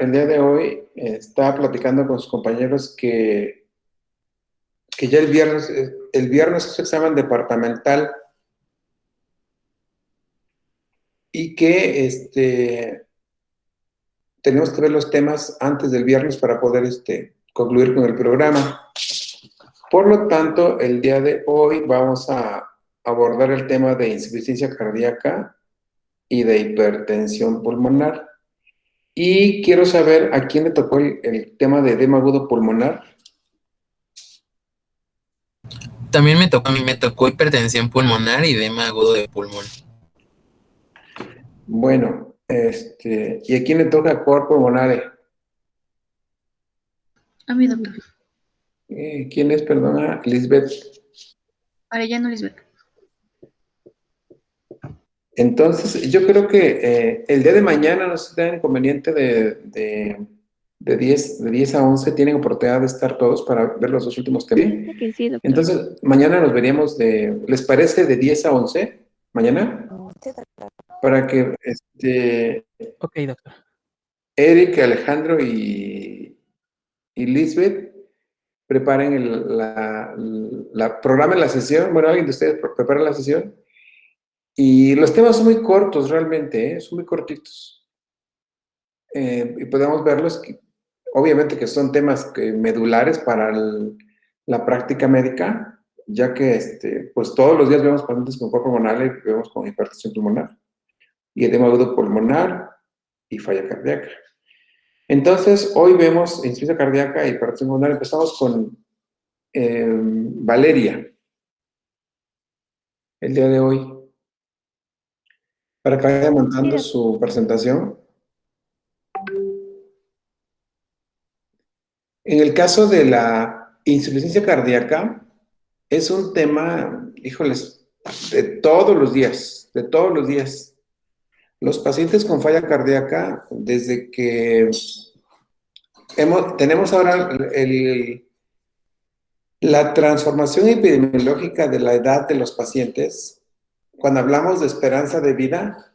el día de hoy estaba platicando con sus compañeros que ya el viernes es su examen departamental y que tenemos que ver los temas antes del viernes para poder concluir con el programa. Por lo tanto, el día de hoy vamos a abordar el tema de insuficiencia cardíaca y de hipertensión pulmonar. Y quiero saber a quién le tocó el tema de edema agudo pulmonar. También a mí me tocó hipertensión pulmonar y edema agudo de pulmón. Bueno, ¿y a quién le toca coar pulmonar? A mi doctor. ¿Quién es, perdona? Lisbeth. Arellano Lisbeth. Entonces, yo creo que el día de mañana no se da inconveniente de 10 a 11, tienen oportunidad de estar todos para ver los dos últimos temas. Sí, doctor. Entonces, mañana nos veríamos ¿les parece de 10 a 11? ¿Mañana? Para que Ok, doctor. Eric, Alejandro y Lisbeth preparen programen la sesión. Bueno, alguien de ustedes prepara la sesión. Y los temas son muy cortos realmente, son muy cortitos. Y podemos verlos, obviamente que son temas medulares para la práctica médica, ya que pues todos los días vemos pacientes con coar pulmonar y vemos con hipertensión pulmonar, y edema agudo pulmonar y falla cardíaca. Entonces, hoy vemos insuficiencia cardíaca y hipertensión pulmonar. Empezamos con Valeria, el día de hoy, para que vaya mandando su presentación. En el caso de la insuficiencia cardíaca, es un tema, híjoles, de todos los días, de todos los días. Los pacientes con falla cardíaca, desde que tenemos ahora la transformación epidemiológica de la edad de los pacientes, cuando hablamos de esperanza de vida,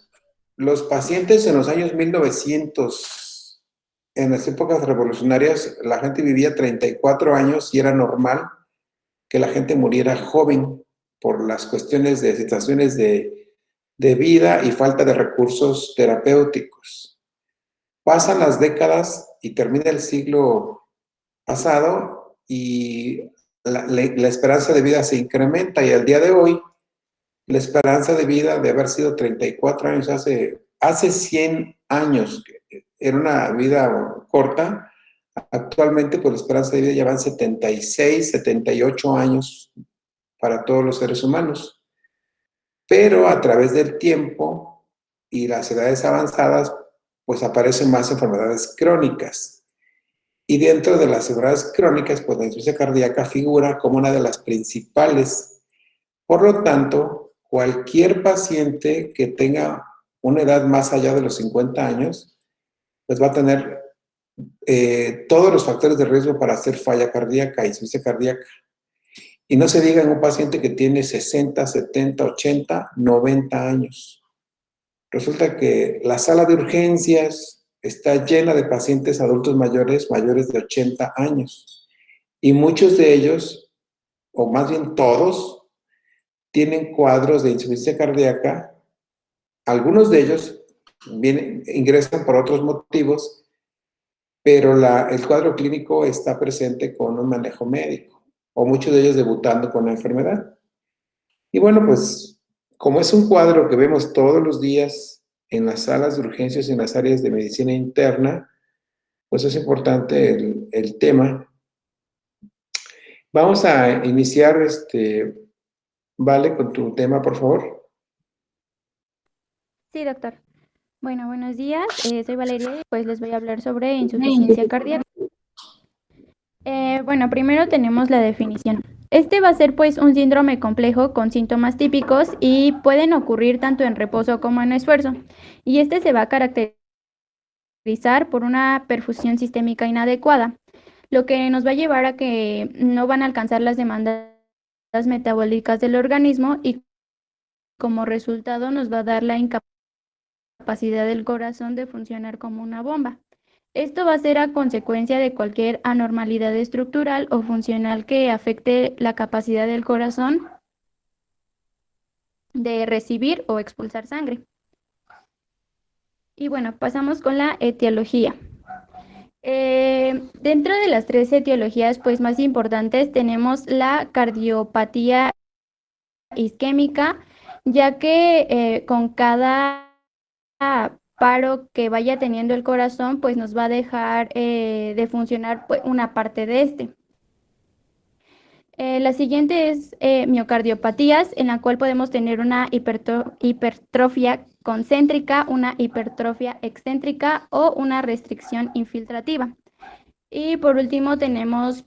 los pacientes en los años 1900, en las épocas revolucionarias, la gente vivía 34 años y era normal que la gente muriera joven por las cuestiones de situaciones de vida y falta de recursos terapéuticos. Pasan las décadas y termina el siglo pasado y la esperanza de vida se incrementa, y al día de hoy la esperanza de vida de haber sido 34 años hace 100 años, que era una vida corta. Actualmente, pues la esperanza de vida ya van 76, 78 años para todos los seres humanos. Pero a través del tiempo y las edades avanzadas, pues aparecen más enfermedades crónicas. Y dentro de las enfermedades crónicas, pues la insuficiencia cardíaca figura como una de las principales. Por lo tanto, cualquier paciente que tenga una edad más allá de los 50 años, pues va a tener todos los factores de riesgo para hacer falla cardíaca, insuficiencia cardíaca. Y no se diga en un paciente que tiene 60, 70, 80, 90 años. Resulta que la sala de urgencias está llena de pacientes adultos mayores de 80 años. Y muchos de ellos, o más bien todos, tienen cuadros de insuficiencia cardíaca. Algunos de ellos ingresan por otros motivos, pero el cuadro clínico está presente con un manejo médico, o muchos de ellos debutando con la enfermedad. Y bueno, pues como es un cuadro que vemos todos los días en las salas de urgencias y en las áreas de medicina interna, pues es importante el tema. Vamos a iniciar, Vale, con tu tema, por favor. Sí, doctor. Bueno, buenos días. Soy Valeria y pues les voy a hablar sobre insuficiencia cardíaca. Bueno, primero tenemos la definición. Este va a ser pues un síndrome complejo con síntomas típicos y pueden ocurrir tanto en reposo como en esfuerzo. Y este se va a caracterizar por una perfusión sistémica inadecuada, lo que nos va a llevar a que no van a alcanzar las demandas metabólicas del organismo y como resultado nos va a dar la incapacidad del corazón de funcionar como una bomba. Esto va a ser a consecuencia de cualquier anormalidad estructural o funcional que afecte la capacidad del corazón de recibir o expulsar sangre. Y bueno, pasamos con la etiología. Dentro de las 3 etiologías pues, más importantes tenemos la cardiopatía isquémica, ya que con cada paro que vaya teniendo el corazón, pues nos va a dejar de funcionar pues, una parte de este. La siguiente es miocardiopatías, en la cual podemos tener una hipertrofia concéntrica, una hipertrofia excéntrica o una restricción infiltrativa. Y por último tenemos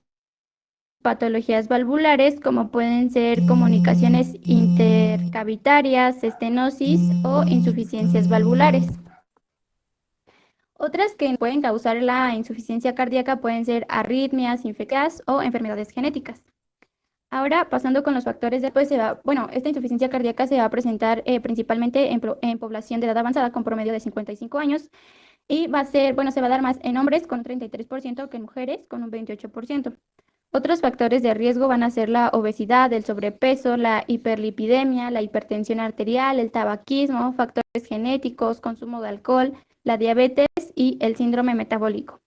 patologías valvulares, como pueden ser comunicaciones intercavitarias, estenosis o insuficiencias valvulares. Otras que pueden causar la insuficiencia cardíaca pueden ser arritmias, infeccias o enfermedades genéticas. Ahora, pasando con los factores, después esta insuficiencia cardíaca se va a presentar principalmente en población de edad avanzada con promedio de 55 años y va a ser, se va a dar más en hombres con un 33% que en mujeres con un 28%. Otros factores de riesgo van a ser la obesidad, el sobrepeso, la hiperlipidemia, la hipertensión arterial, el tabaquismo, factores genéticos, consumo de alcohol, la diabetes y el síndrome metabólico.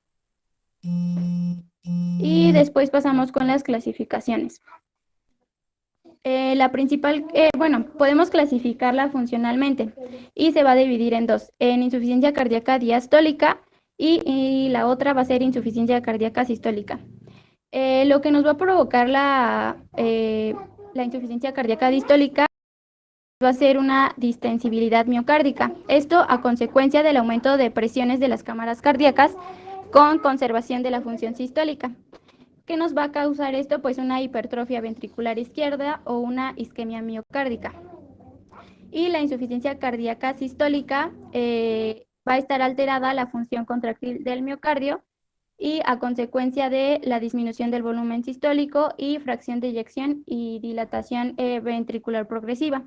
Y después pasamos con las clasificaciones. La principal, podemos clasificarla funcionalmente y se va a dividir en 2, en insuficiencia cardíaca diastólica y la otra va a ser insuficiencia cardíaca sistólica. Lo que nos va a provocar la insuficiencia cardíaca distólica va a ser una distensibilidad miocárdica. Esto a consecuencia del aumento de presiones de las cámaras cardíacas con conservación de la función sistólica. ¿Qué nos va a causar esto? Pues una hipertrofia ventricular izquierda o una isquemia miocárdica. Y la insuficiencia cardíaca sistólica va a estar alterada la función contractil del miocardio y a consecuencia de la disminución del volumen sistólico y fracción de eyección y dilatación ventricular progresiva.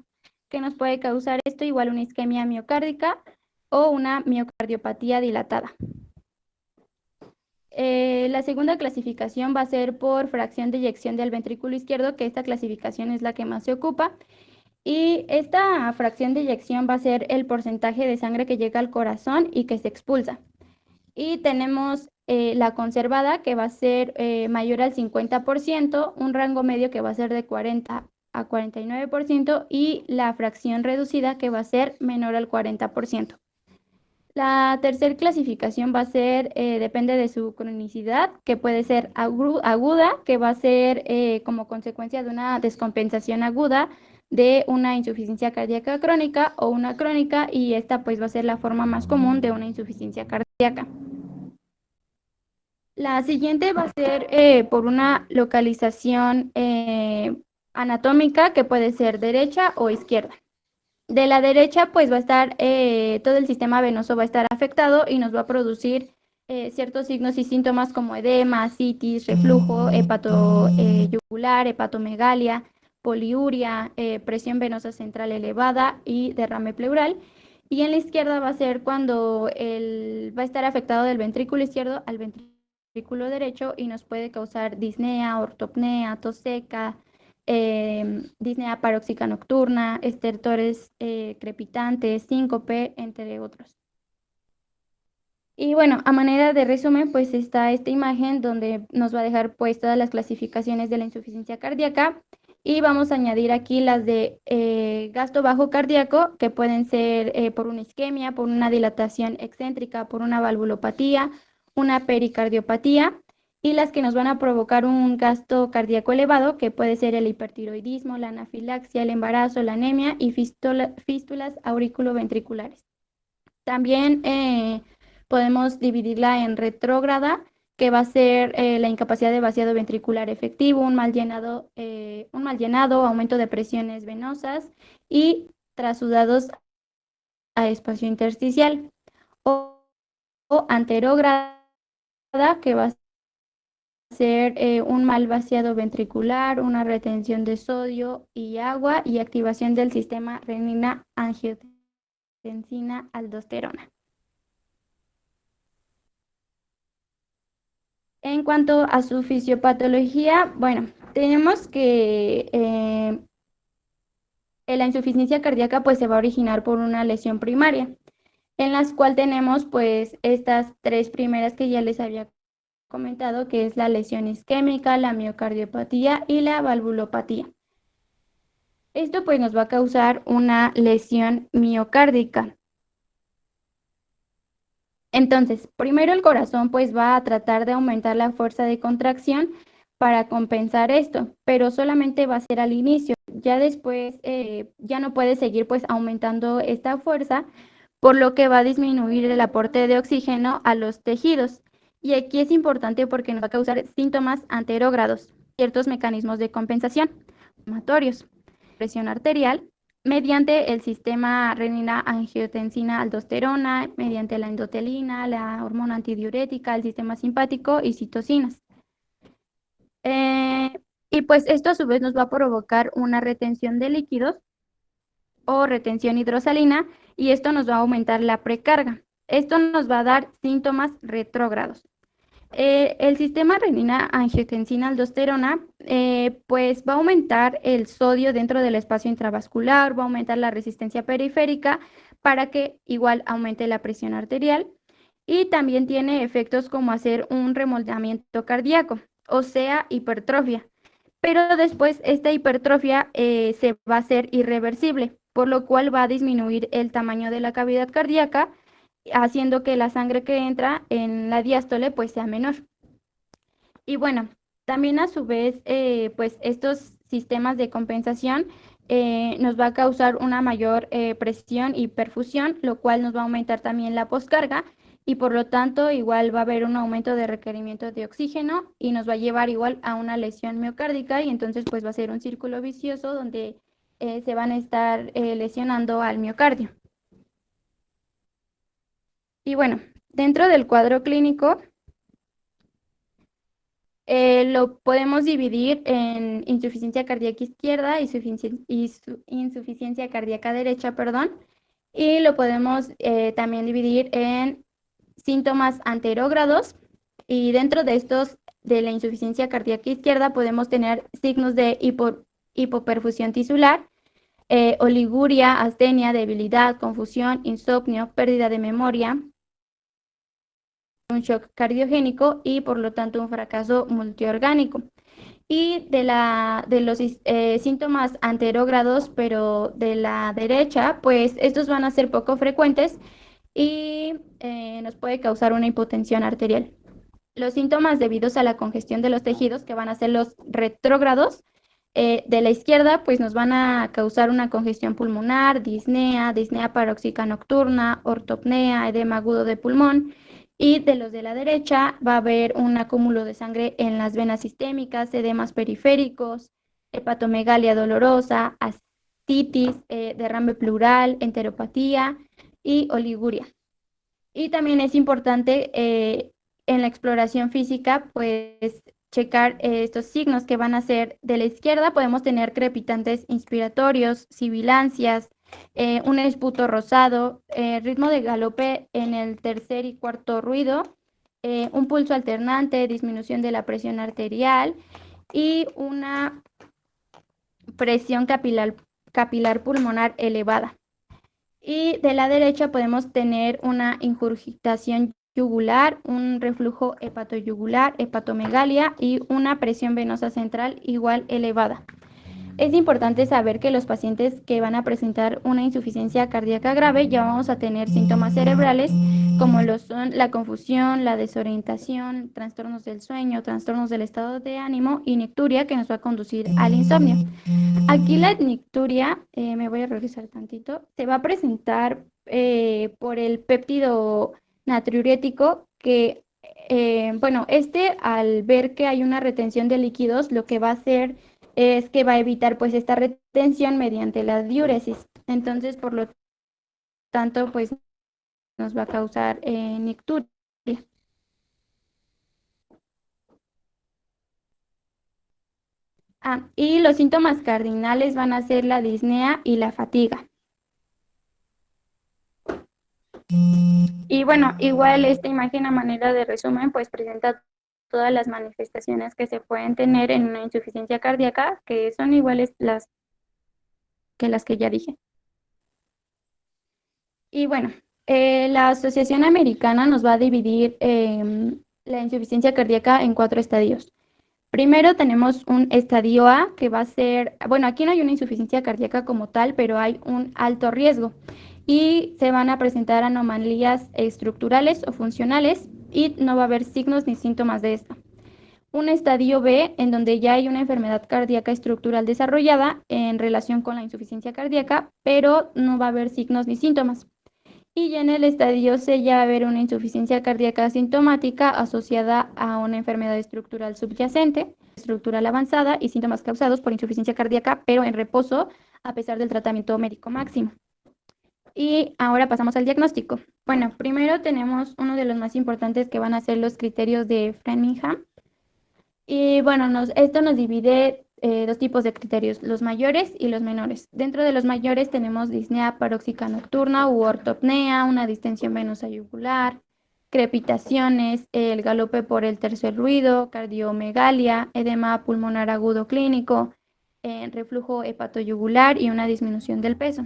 ¿Qué nos puede causar esto? Igual una isquemia miocárdica o una miocardiopatía dilatada. La segunda clasificación va a ser por fracción de eyección del ventrículo izquierdo, que esta clasificación es la que más se ocupa. Y esta fracción de eyección va a ser el porcentaje de sangre que llega al corazón y que se expulsa. Y tenemos la conservada, que va a ser mayor al 50%, un rango medio que va a ser de 40 a 49% y la fracción reducida, que va a ser menor al 40%. La tercera clasificación va a ser, depende de su cronicidad, que puede ser aguda, que va a ser como consecuencia de una descompensación aguda de una insuficiencia cardíaca crónica o una crónica, y esta pues va a ser la forma más común de una insuficiencia cardíaca. La siguiente va a ser por una localización anatómica que puede ser derecha o izquierda. De la derecha, pues va a estar, todo el sistema venoso va a estar afectado y nos va a producir ciertos signos y síntomas como edema, citis, reflujo, yugular, hepatomegalia, poliuria, presión venosa central elevada y derrame pleural. Y en la izquierda va a ser cuando va a estar afectado del ventrículo izquierdo al ventrículo derecho y nos puede causar disnea, ortopnea, tos seca, disnea paróxica nocturna, estertores crepitantes, síncope, entre otros. Y bueno, a manera de resumen, pues está esta imagen donde nos va a dejar pues todas las clasificaciones de la insuficiencia cardíaca y vamos a añadir aquí las de gasto bajo cardíaco, que pueden ser por una isquemia, por una dilatación excéntrica, por una valvulopatía, una pericardiopatía, y las que nos van a provocar un gasto cardíaco elevado, que puede ser el hipertiroidismo, la anafilaxia, el embarazo, la anemia y fístulas auriculoventriculares. También podemos dividirla en retrógrada, que va a ser la incapacidad de vaciado ventricular efectivo, un mal llenado, aumento de presiones venosas y trasudados a espacio intersticial. O anterógrada, que va a ser un mal vaciado ventricular, una retención de sodio y agua y activación del sistema renina-angiotensina-aldosterona. En cuanto a su fisiopatología, bueno, tenemos que la insuficiencia cardíaca pues se va a originar por una lesión primaria, en las cuales tenemos pues estas tres primeras que ya les había comentado, que es la lesión isquémica, la miocardiopatía y la valvulopatía. Esto pues nos va a causar una lesión miocárdica. Entonces, primero el corazón pues va a tratar de aumentar la fuerza de contracción para compensar esto, pero solamente va a ser al inicio. Ya después ya no puede seguir pues aumentando esta fuerza, por lo que va a disminuir el aporte de oxígeno a los tejidos. Y aquí es importante porque nos va a causar síntomas anterógrados, ciertos mecanismos de compensación inflamatorios, presión arterial, mediante el sistema renina-angiotensina-aldosterona, mediante la endotelina, la hormona antidiurética, el sistema simpático y citocinas. Y pues esto a su vez nos va a provocar una retención de líquidos o retención hidrosalina, y esto nos va a aumentar la precarga. Esto nos va a dar síntomas retrógrados. El sistema renina-angiotensina-aldosterona pues va a aumentar el sodio dentro del espacio intravascular, va a aumentar la resistencia periférica para que igual aumente la presión arterial, y también tiene efectos como hacer un remodelamiento cardíaco, o sea, hipertrofia. Pero después esta hipertrofia se va a hacer irreversible, por lo cual va a disminuir el tamaño de la cavidad cardíaca, haciendo que la sangre que entra en la diástole pues sea menor. Y bueno, también a su vez, pues estos sistemas de compensación nos va a causar una mayor presión y perfusión, lo cual nos va a aumentar también la poscarga, y por lo tanto igual va a haber un aumento de requerimiento de oxígeno y nos va a llevar igual a una lesión miocárdica, y entonces pues va a ser un círculo vicioso donde se van a estar lesionando al miocardio. Y bueno, dentro del cuadro clínico lo podemos dividir en insuficiencia cardíaca izquierda y insuficiencia cardíaca derecha, perdón, y lo podemos también dividir en síntomas anterógrados, y dentro de estos, de la insuficiencia cardíaca izquierda, podemos tener signos de hipoperfusión tisular, oliguria, astenia, debilidad, confusión, insomnio, pérdida de memoria, un shock cardiogénico y por lo tanto un fracaso multiorgánico. Y de los síntomas anterógrados, pero de la derecha, pues estos van a ser poco frecuentes y nos puede causar una hipotensión arterial. Los síntomas debidos a la congestión de los tejidos, que van a ser los retrógrados, de la izquierda, pues nos van a causar una congestión pulmonar, disnea paróxica nocturna, ortopnea, edema agudo de pulmón. Y de los de la derecha va a haber un acúmulo de sangre en las venas sistémicas, edemas periféricos, hepatomegalia dolorosa, ascitis, derrame pleural, enteropatía y oliguria. Y también es importante en la exploración física, pues checar estos signos que van a ser de la izquierda. Podemos tener crepitantes inspiratorios, sibilancias, un esputo rosado, ritmo de galope en el tercer y cuarto ruido, un pulso alternante, disminución de la presión arterial y una presión capilar pulmonar elevada. Y de la derecha podemos tener una ingurgitación yugular, un reflujo hepatoyugular, hepatomegalia y una presión venosa central igual elevada. Es importante saber que los pacientes que van a presentar una insuficiencia cardíaca grave ya vamos a tener síntomas cerebrales como lo son la confusión, la desorientación, trastornos del sueño, trastornos del estado de ánimo y nicturia, que nos va a conducir al insomnio. Aquí la nicturia, me voy a regresar tantito, se va a presentar por el péptido natriurético que, bueno, al ver que hay una retención de líquidos, lo que va a hacer es que va a evitar pues esta retención mediante la diuresis. Entonces, por lo tanto, pues nos va a causar nicturia. Y los síntomas cardinales van a ser la disnea y la fatiga. Y bueno, igual esta imagen a manera de resumen pues presenta todas las manifestaciones que se pueden tener en una insuficiencia cardíaca, que son iguales las que ya dije. Y bueno, la Asociación Americana nos va a dividir la insuficiencia cardíaca en 4 estadios. Primero tenemos un estadio A, que va a ser, bueno, aquí no hay una insuficiencia cardíaca como tal, pero hay un alto riesgo y se van a presentar anomalías estructurales o funcionales y no va a haber signos ni síntomas de esto. Un estadio B, en donde ya hay una enfermedad cardíaca estructural desarrollada en relación con la insuficiencia cardíaca, pero no va a haber signos ni síntomas. Y ya en el estadio C ya va a haber una insuficiencia cardíaca asintomática asociada a una enfermedad estructural subyacente, estructural avanzada y síntomas causados por insuficiencia cardíaca, pero en reposo a pesar del tratamiento médico máximo. Y ahora pasamos al diagnóstico. Bueno, primero tenemos uno de los más importantes que van a ser los criterios de Framingham. Y bueno, esto nos divide 2 tipos de criterios, los mayores y los menores. Dentro de los mayores tenemos disnea paróxica nocturna u ortopnea, una distensión venosa yugular, crepitaciones, el galope por el tercer ruido, cardiomegalia, edema pulmonar agudo clínico, reflujo hepatoyugular y una disminución del peso.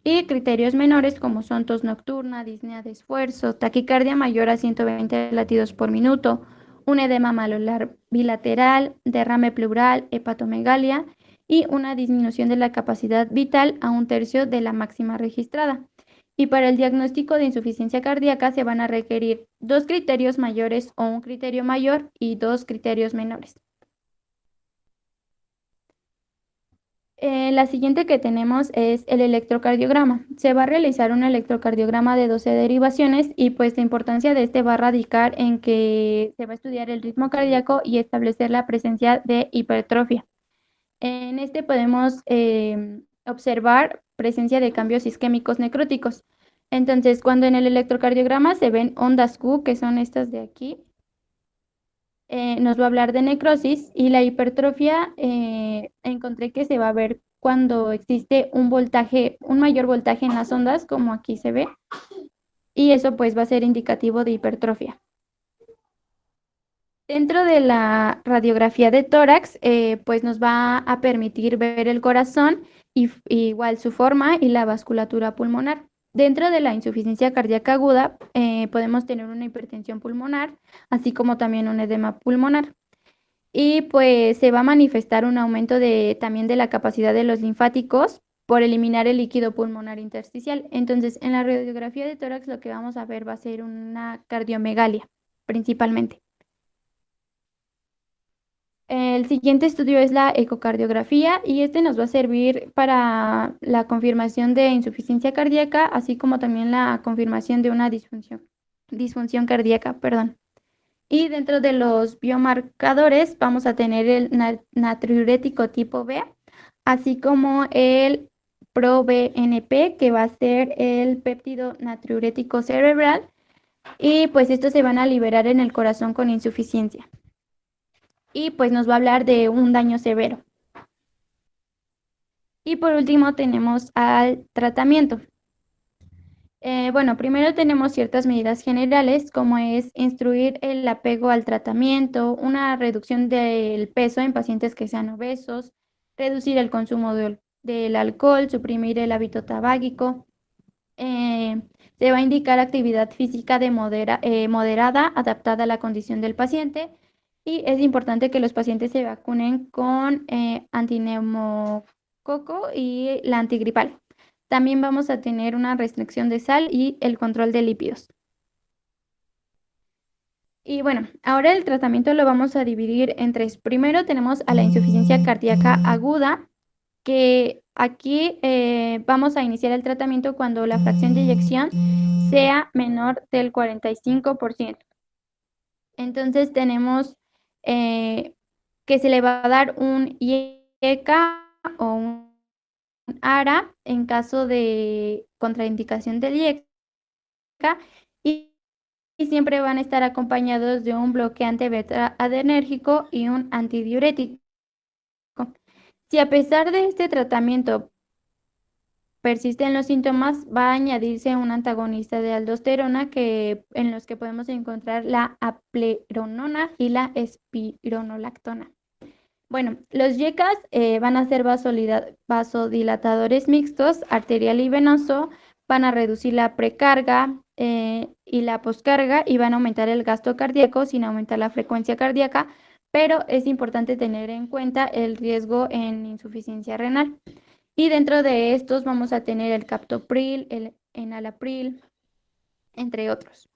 Y criterios menores como son tos nocturna, disnea de esfuerzo, taquicardia mayor a 120 latidos por minuto, un edema malular bilateral, derrame pleural, hepatomegalia y una disminución de la capacidad vital a 1/3 de la máxima registrada. Y para el diagnóstico de insuficiencia cardíaca se van a requerir 2 criterios mayores o un criterio mayor y 2 criterios menores. La siguiente que tenemos es el electrocardiograma. Se va a realizar un electrocardiograma de 12 derivaciones y pues la importancia de este va a radicar en que se va a estudiar el ritmo cardíaco y establecer la presencia de hipertrofia. En este podemos observar presencia de cambios isquémicos necróticos. Entonces, cuando en el electrocardiograma se ven ondas Q, que son estas de aquí, nos va a hablar de necrosis y la hipertrofia encontré que se va a ver cuando existe un mayor voltaje en las ondas, como aquí se ve, y eso pues va a ser indicativo de hipertrofia. Dentro de la radiografía de tórax, pues nos va a permitir ver el corazón y igual su forma y la vasculatura pulmonar. Dentro de la insuficiencia cardíaca aguda, podemos tener una hipertensión pulmonar, así como también un edema pulmonar. Y pues se va a manifestar un aumento también de la capacidad de los linfáticos por eliminar el líquido pulmonar intersticial. Entonces, en la radiografía de tórax lo que vamos a ver va a ser una cardiomegalia, principalmente. El siguiente estudio es la ecocardiografía y este nos va a servir para la confirmación de insuficiencia cardíaca, así como también la confirmación de una disfunción cardíaca, perdón. Y dentro de los biomarcadores vamos a tener el natriurético tipo B, así como el proBNP, que va a ser el péptido natriurético cerebral, y pues estos se van a liberar en el corazón con insuficiencia. Y pues nos va a hablar de un daño severo. Y por último tenemos al tratamiento. Bueno, primero tenemos ciertas medidas generales, como es instruir el apego al tratamiento, una reducción del peso en pacientes que sean obesos, reducir el consumo del alcohol, suprimir el hábito tabáquico. Se va a indicar actividad física moderada, adaptada a la condición del paciente. Y es importante que los pacientes se vacunen con antineumococo y la antigripal. También vamos a tener una restricción de sal y el control de lípidos. Y bueno, ahora el tratamiento lo vamos a dividir en 3. Primero tenemos a la insuficiencia cardíaca aguda, que aquí vamos a iniciar el tratamiento cuando la fracción de eyección sea menor del 45%. Entonces tenemos que se le va a dar un IECA o un ARA en caso de contraindicación del IECA y siempre van a estar acompañados de un bloqueante beta-adrenérgico y un antidiurético. Si a pesar de este tratamiento persisten los síntomas, va a añadirse un antagonista de aldosterona en los que podemos encontrar la apleronona y la espironolactona. Bueno, los YECAS van a ser vasodilatadores mixtos, arterial y venoso, van a reducir la precarga y la poscarga y van a aumentar el gasto cardíaco sin aumentar la frecuencia cardíaca, pero es importante tener en cuenta el riesgo en insuficiencia renal. Y dentro de estos vamos a tener el captopril, el enalapril, entre otros.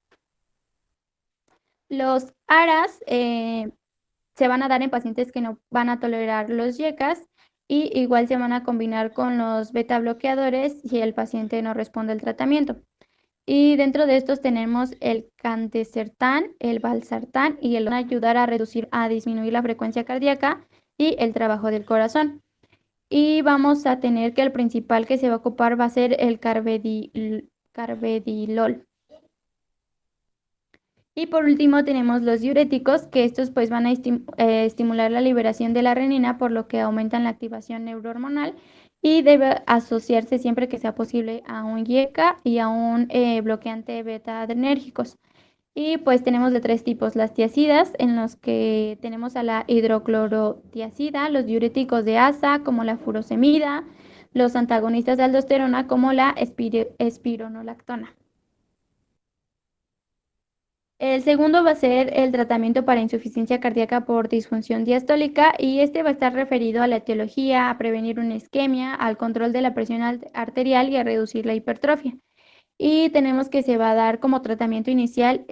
Los ARAS se van a dar en pacientes que no van a tolerar los YECAS y igual se van a combinar con los beta bloqueadores si el paciente no responde al tratamiento. Y dentro de estos tenemos el candesertán, el valsartán y el van a ayudar a disminuir la frecuencia cardíaca y el trabajo del corazón. Y vamos a tener que el principal que se va a ocupar va a ser el carvedilol. Y por último tenemos los diuréticos, que estos pues van a estimular la liberación de la renina, por lo que aumentan la activación neurohormonal y debe asociarse siempre que sea posible a un YECA y a un bloqueante beta adrenérgicos. Y pues tenemos de 3 tipos, las tiacidas, en los que tenemos a la hidroclorotiacida, los diuréticos de asa como la furosemida, los antagonistas de aldosterona como la espironolactona. El segundo va a ser el tratamiento para insuficiencia cardíaca por disfunción diastólica y este va a estar referido a la etiología, a prevenir una isquemia, al control de la presión arterial y a reducir la hipertrofia. Y tenemos que se va a dar como tratamiento inicial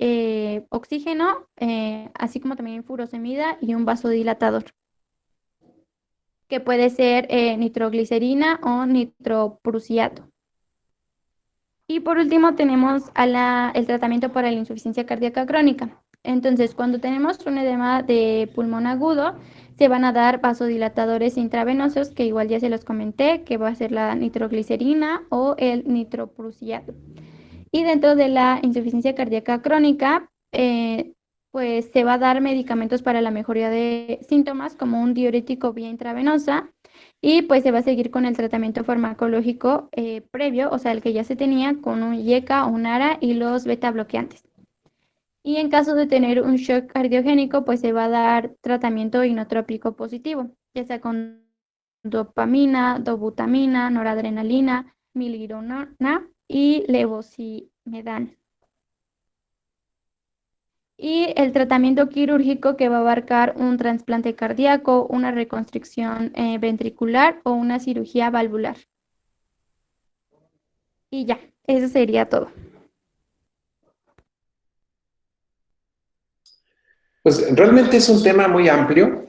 oxígeno, así como también furosemida y un vasodilatador, que puede ser nitroglicerina o nitroprusiato. Y por último tenemos el tratamiento para la insuficiencia cardíaca crónica. Entonces, cuando tenemos un edema de pulmón agudo, se van a dar vasodilatadores intravenosos, que igual ya se los comenté, que va a ser la nitroglicerina o el nitroprusiato. Y dentro de la insuficiencia cardíaca crónica, pues se va a dar medicamentos para la mejoría de síntomas, como un diurético vía intravenosa, y pues se va a seguir con el tratamiento farmacológico previo, o sea, el que ya se tenía con un YECA o un ARA y los beta bloqueantes. Y en caso de tener un shock cardiogénico, pues se va a dar tratamiento inotrópico positivo, ya sea con dopamina, dobutamina, noradrenalina, milrinona y levosimedan. Y el tratamiento quirúrgico que va a abarcar un trasplante cardíaco, una reconstricción ventricular o una cirugía valvular. Y ya, eso sería todo. Pues realmente es un tema muy amplio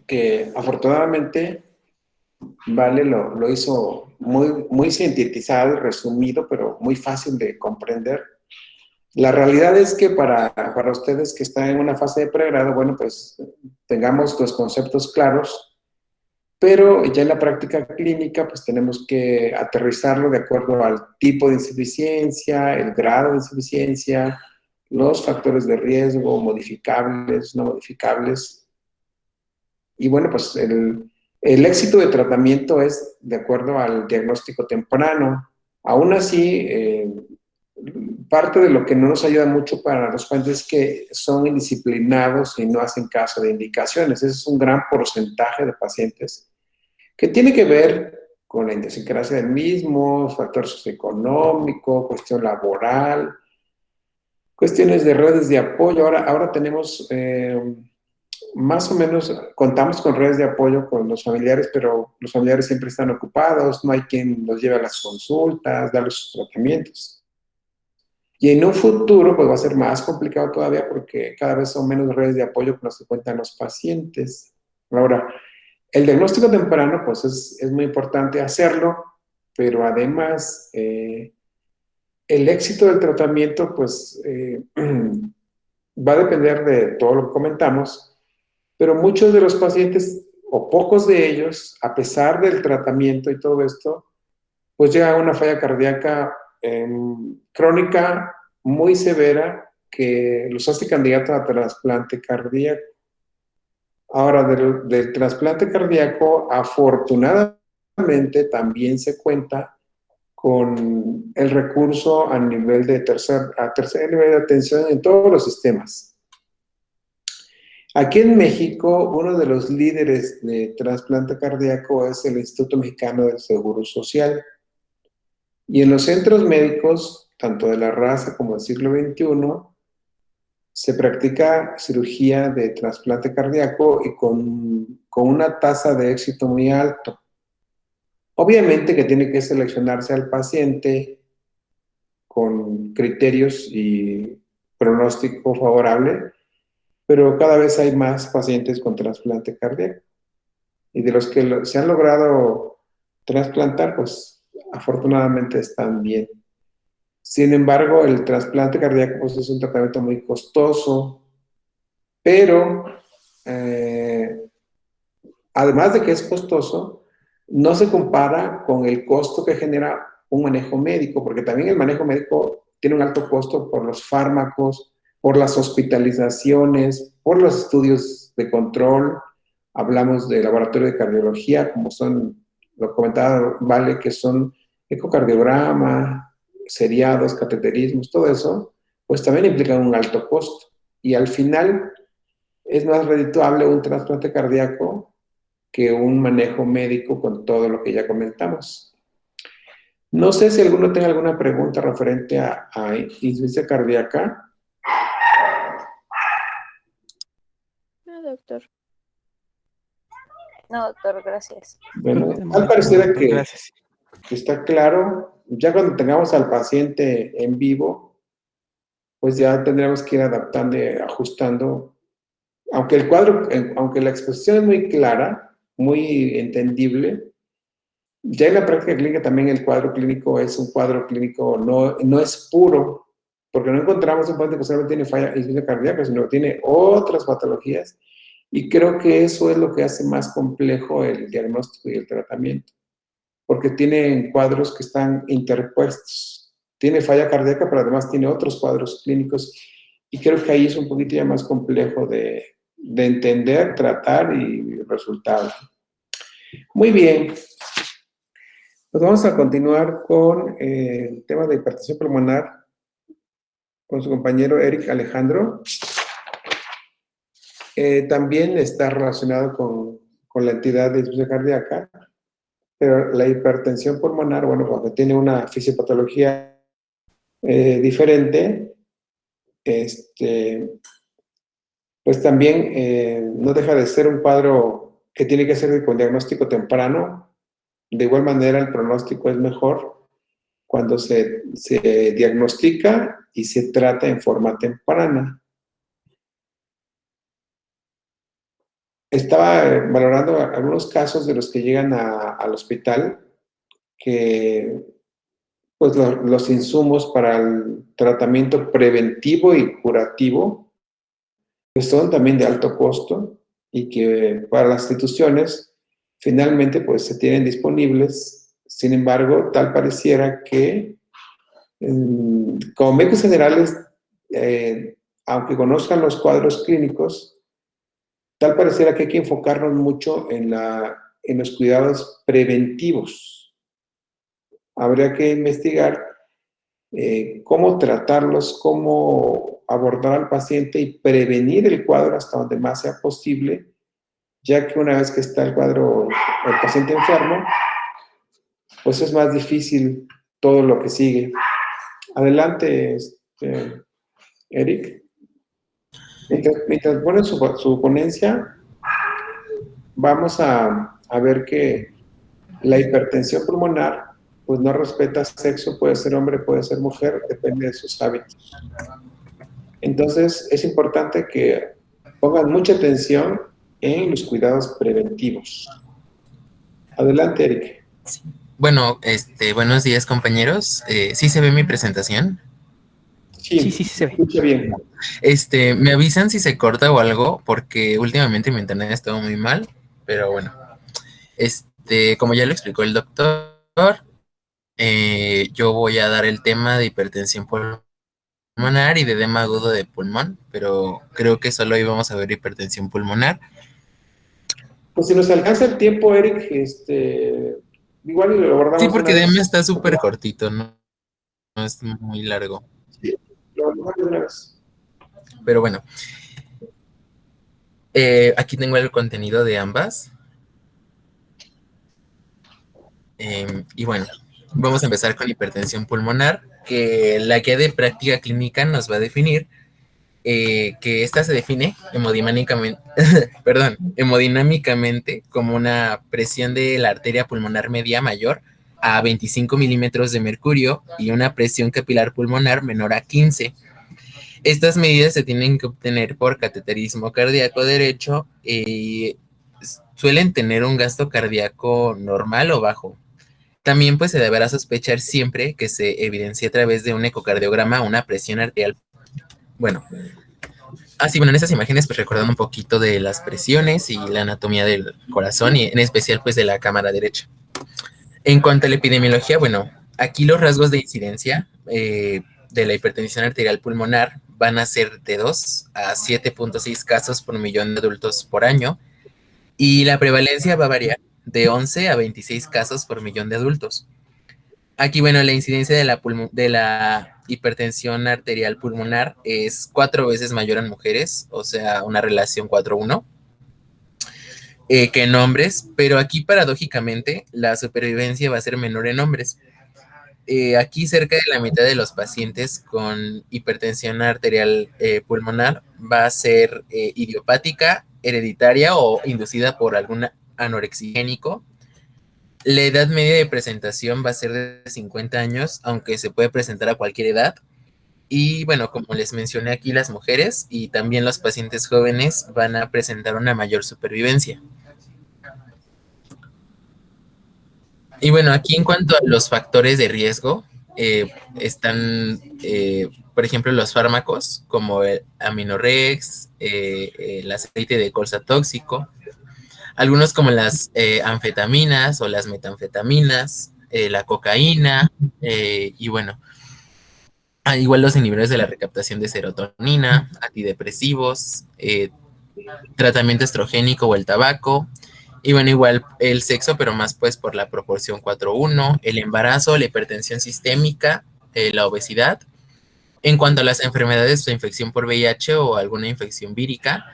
que afortunadamente Vale lo hizo muy sintetizado, resumido, pero muy fácil de comprender. La realidad es que para ustedes que están en una fase de pregrado, bueno, pues tengamos los conceptos claros, pero ya en la práctica clínica, pues tenemos que aterrizarlo de acuerdo al tipo de insuficiencia, el grado de insuficiencia, los factores de riesgo, modificables, no modificables. Y bueno, pues el éxito de tratamiento es de acuerdo al diagnóstico temprano. Aún así, parte de lo que no nos ayuda mucho para los pacientes es que son indisciplinados y no hacen caso de indicaciones. Ese es un gran porcentaje de pacientes que tiene que ver con la idiosincrasia del mismo, factor socioeconómico, cuestión laboral, cuestiones de redes de apoyo. Ahora tenemos, más o menos, contamos con redes de apoyo con los familiares, pero los familiares siempre están ocupados, no hay quien los lleve a las consultas, darles sus tratamientos. Y en un futuro, pues va a ser más complicado todavía porque cada vez son menos redes de apoyo con las que cuentan los pacientes. Ahora, el diagnóstico temprano, pues es muy importante hacerlo, pero además el éxito del tratamiento, pues va a depender de todo lo que comentamos, pero muchos de los pacientes, o pocos de ellos, a pesar del tratamiento y todo esto, pues llega a una falla cardíaca crónica muy severa que los hace candidatos a trasplante cardíaco. Ahora, del trasplante cardíaco, afortunadamente también se cuenta con el recurso a nivel de tercer nivel de atención en todos los sistemas. Aquí en México, uno de los líderes de trasplante cardíaco es el Instituto Mexicano del Seguro Social. Y en los centros médicos, tanto de la raza como del siglo XXI, se practica cirugía de trasplante cardíaco y con una tasa de éxito muy alto. Obviamente que tiene que seleccionarse al paciente con criterios y pronóstico favorable, pero cada vez hay más pacientes con trasplante cardíaco. Y de los que se han logrado trasplantar, pues afortunadamente están bien. Sin embargo, el trasplante cardíaco pues, es un tratamiento muy costoso, pero además de que es costoso, no se compara con el costo que genera un manejo médico, porque también el manejo médico tiene un alto costo por los fármacos, por las hospitalizaciones, por los estudios de control. Hablamos de laboratorio de cardiología, como son, lo comentaba Vale, que son ecocardiograma, seriados, cateterismos, todo eso, pues también implican un alto costo. Y al final es más redituable un trasplante cardíaco que un manejo médico con todo lo que ya comentamos. No sé si alguno tenga alguna pregunta referente a insuficiencia cardíaca. No, doctor. No, doctor, gracias. Bueno, tal pareciera que está claro. Ya cuando tengamos al paciente en vivo, pues ya tendremos que ir adaptando y ajustando. Aunque el cuadro, aunque la exposición es muy clara, muy entendible, ya en la práctica clínica también el cuadro clínico es un cuadro clínico, no es puro, porque no encontramos un paciente que solamente tiene falla insuficiencia cardíaca, sino que tiene otras patologías, y creo que eso es lo que hace más complejo el diagnóstico y el tratamiento, porque tienen cuadros que están interpuestos. Tiene falla cardíaca, pero además tiene otros cuadros clínicos, y creo que ahí es un poquito ya más complejo de entender, tratar y resultado. Muy bien. Pues vamos a continuar con el tema de hipertensión pulmonar con su compañero Eric Alejandro. También está relacionado con la entidad de insuficiencia cardíaca, pero la hipertensión pulmonar, bueno, cuando tiene una fisiopatología diferente, pues también no deja de ser un cuadro que tiene que ser con diagnóstico temprano. De igual manera, el pronóstico es mejor cuando se diagnostica y se trata en forma temprana. Estaba valorando algunos casos de los que llegan al hospital que pues los insumos para el tratamiento preventivo y curativo que son también de alto costo y que para las instituciones finalmente pues se tienen disponibles. Sin embargo, tal pareciera que como médicos generales, aunque conozcan los cuadros clínicos, tal pareciera que hay que enfocarnos mucho en los cuidados preventivos. Habría que investigar cómo tratarlos, cómo abordar al paciente y prevenir el cuadro hasta donde más sea posible, ya que una vez que está el cuadro, el paciente enfermo, pues es más difícil todo lo que sigue. Adelante, Eric. Mientras pone su ponencia, vamos a ver que la hipertensión pulmonar pues no respeta sexo, puede ser hombre, puede ser mujer, depende de sus hábitos. Entonces, es importante que pongan mucha atención en los cuidados preventivos. Adelante, Eric. Sí. Bueno, buenos días, compañeros. ¿Sí se ve mi presentación? Sí, se ve. Escucha bien. Me avisan si se corta o algo, porque últimamente mi internet ha estado muy mal, pero bueno. Como ya lo explicó el doctor, yo voy a dar el tema de hipertensión pulmonar y de edema agudo de pulmón, pero creo que solo hoy vamos a ver hipertensión pulmonar. Pues si nos alcanza el tiempo, Eric, Igual y lo abordamos Sí, una porque vez. DM está súper cortito, ¿no? No es muy largo. Sí, lo abordamos de una vez. Pero bueno, aquí tengo el contenido de ambas. Y bueno, vamos a empezar con hipertensión pulmonar, que la guía de práctica clínica nos va a definir que esta se define hemodinámicamente, perdón, hemodinámicamente como una presión de la arteria pulmonar media mayor a 25 milímetros de mercurio y una presión capilar pulmonar menor a 15. Estas medidas se tienen que obtener por cateterismo cardíaco derecho y suelen tener un gasto cardíaco normal o bajo. También pues se deberá sospechar siempre que se evidencie a través de un ecocardiograma una presión arterial. Bueno, bueno, en esas imágenes pues recordando un poquito de las presiones y la anatomía del corazón y en especial pues de la cámara derecha. En cuanto a la epidemiología, bueno, aquí los rasgos de incidencia de la hipertensión arterial pulmonar van a ser de 2 a 7.6 casos por millón de adultos por año y la prevalencia va a variar de 11 a 26 casos por millón de adultos. Aquí, bueno, la incidencia de la hipertensión arterial pulmonar es 4 veces mayor en mujeres, o sea, una relación 4:1, que en hombres, pero aquí paradójicamente la supervivencia va a ser menor en hombres. Aquí cerca de la mitad de los pacientes con hipertensión arterial pulmonar va a ser idiopática, hereditaria o inducida por algún anorexigénico. La edad media de presentación va a ser de 50 años, aunque se puede presentar a cualquier edad. Y bueno, como les mencioné aquí, las mujeres y también los pacientes jóvenes van a presentar una mayor supervivencia. Y bueno, aquí en cuanto a los factores de riesgo, están, por ejemplo, los fármacos como el Aminorex, el aceite de colza tóxico, algunos como las anfetaminas o las metanfetaminas, la cocaína, y bueno, igual los inhibidores de la recaptación de serotonina, antidepresivos, tratamiento estrogénico o el tabaco, y bueno, igual el sexo, pero más pues por la proporción 4:1, el embarazo, la hipertensión sistémica, la obesidad. En cuanto a las enfermedades de infección por VIH o alguna infección vírica,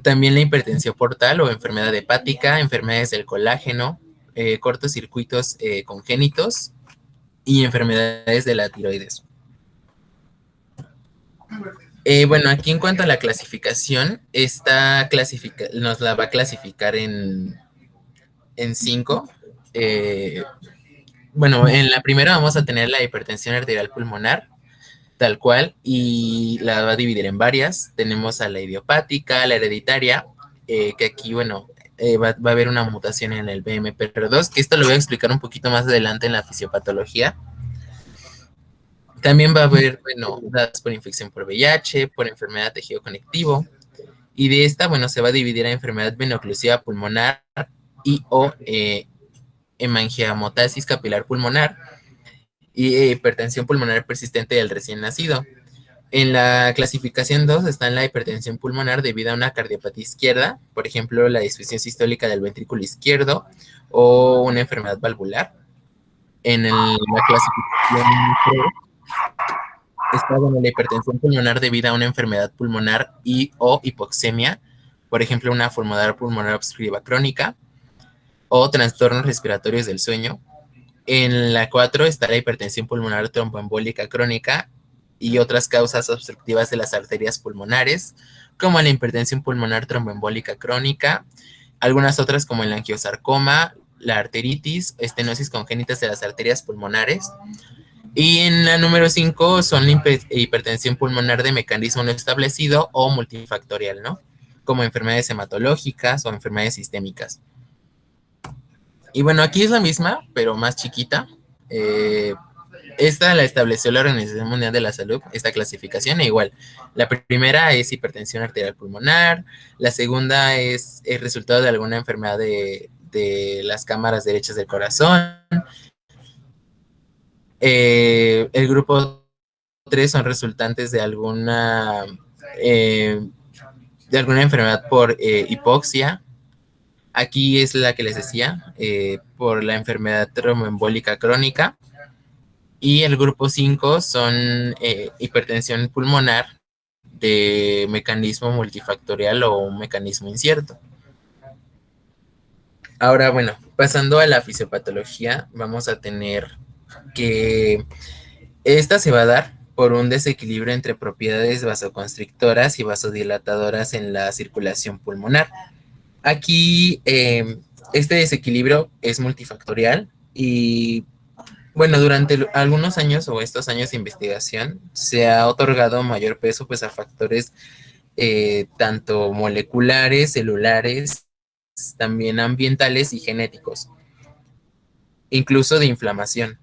también la hipertensión portal o enfermedad hepática, enfermedades del colágeno, cortocircuitos congénitos y enfermedades de la tiroides. Bueno, aquí en cuanto a la clasificación, nos la va a clasificar en 5. Bueno, en la primera vamos a tener la hipertensión arterial pulmonar, tal cual, y la va a dividir en varias. Tenemos a la idiopática, la hereditaria, que aquí, bueno, va a haber una mutación en el BMPR2, que esto lo voy a explicar un poquito más adelante en la fisiopatología. También va a haber, bueno, datos por infección por VIH, por enfermedad de tejido conectivo, y de esta, bueno, se va a dividir a enfermedad veno-oclusiva pulmonar y o hemangiomotasis capilar pulmonar y hipertensión pulmonar persistente del recién nacido. En la clasificación 2 está la hipertensión pulmonar debido a una cardiopatía izquierda, por ejemplo, la disfunción sistólica del ventrículo izquierdo o una enfermedad valvular. En la clasificación 3 está la hipertensión pulmonar debido a una enfermedad pulmonar y o hipoxemia, por ejemplo, una enfermedad pulmonar obstructiva crónica o trastornos respiratorios del sueño. En la 4 está la hipertensión pulmonar tromboembólica crónica y otras causas obstructivas de las arterias pulmonares, como la hipertensión pulmonar tromboembólica crónica, algunas otras como el angiosarcoma, la arteritis, estenosis congénitas de las arterias pulmonares. Y en la número 5 son la hipertensión pulmonar de mecanismo no establecido o multifactorial, ¿no? Como enfermedades hematológicas o enfermedades sistémicas. Y bueno, aquí es la misma, pero más chiquita. Esta la estableció la Organización Mundial de la Salud, esta clasificación, e igual. La primera es hipertensión arterial pulmonar, la segunda es el resultado de alguna enfermedad de las cámaras derechas del corazón. El grupo 3 son resultantes de alguna enfermedad por hipoxia. Aquí es la que les decía, por la enfermedad tromboembólica crónica. Y el grupo 5 son hipertensión pulmonar de mecanismo multifactorial o un mecanismo incierto. Ahora, bueno, pasando a la fisiopatología, vamos a tener que esta se va a dar por un desequilibrio entre propiedades vasoconstrictoras y vasodilatadoras en la circulación pulmonar. Aquí este desequilibrio es multifactorial y bueno, durante algunos años o estos años de investigación se ha otorgado mayor peso pues a factores tanto moleculares, celulares, también ambientales y genéticos, incluso de inflamación.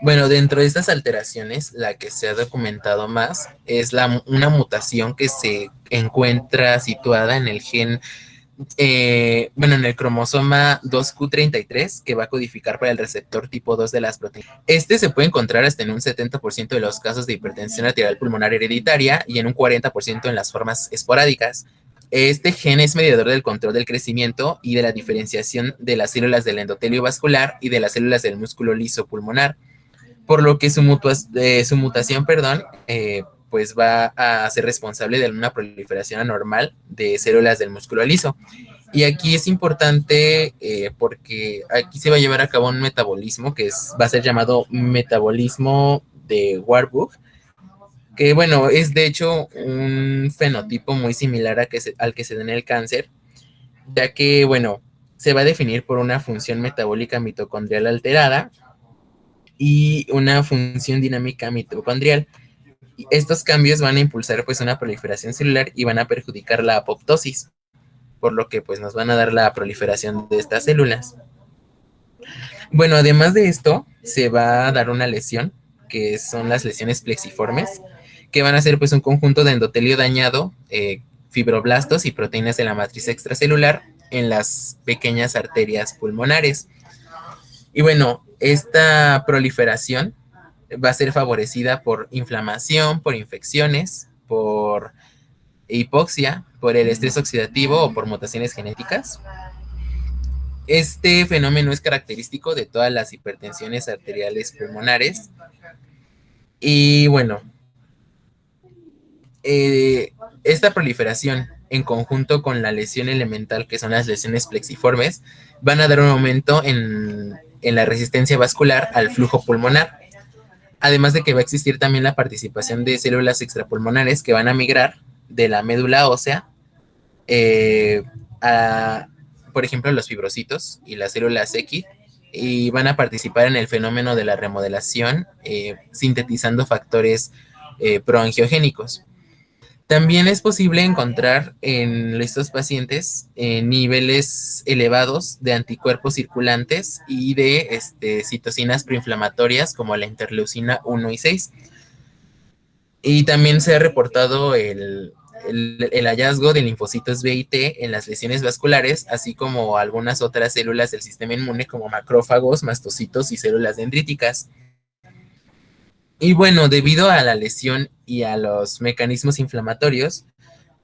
Bueno, dentro de estas alteraciones, la que se ha documentado más es una mutación que se encuentra situada en el gen, en el cromosoma 2q33, que va a codificar para el receptor tipo 2 de las proteínas. Este se puede encontrar hasta en un 70% de los casos de hipertensión arterial pulmonar hereditaria y en un 40% en las formas esporádicas. Este gen es mediador del control del crecimiento y de la diferenciación de las células del endotelio vascular y de las células del músculo liso pulmonar, por lo que su mutación, pues va a ser responsable de una proliferación anormal de células del músculo liso. Y aquí es importante porque aquí se va a llevar a cabo un metabolismo que va a ser llamado metabolismo de Warburg, que bueno, es de hecho un fenotipo muy similar al que se da en el cáncer, ya que bueno, se va a definir por una función metabólica mitocondrial alterada y una función dinámica mitocondrial. Estos cambios van a impulsar pues una proliferación celular y van a perjudicar la apoptosis, por lo que pues nos van a dar la proliferación de estas células. Bueno, además de esto, se va a dar una lesión, que son las lesiones plexiformes, que van a ser pues un conjunto de endotelio dañado, fibroblastos y proteínas de la matriz extracelular en las pequeñas arterias pulmonares. Y bueno, esta proliferación va a ser favorecida por inflamación, por infecciones, por hipoxia, por el estrés oxidativo o por mutaciones genéticas. Este fenómeno es característico de todas las hipertensiones arteriales pulmonares. Y bueno, esta proliferación en conjunto con la lesión elemental, que son las lesiones plexiformes, van a dar un aumento en la resistencia vascular al flujo pulmonar. Además de que va a existir también la participación de células extrapulmonares que van a migrar de la médula ósea por ejemplo, los fibrocitos y las células X, y van a participar en el fenómeno de la remodelación, sintetizando factores proangiogénicos. También es posible encontrar en estos pacientes niveles elevados de anticuerpos circulantes y de citocinas proinflamatorias como la interleucina 1 y 6. Y también se ha reportado el hallazgo de linfocitos B y T en las lesiones vasculares, así como algunas otras células del sistema inmune como macrófagos, mastocitos y células dendríticas. Y bueno, debido a la lesión y a los mecanismos inflamatorios,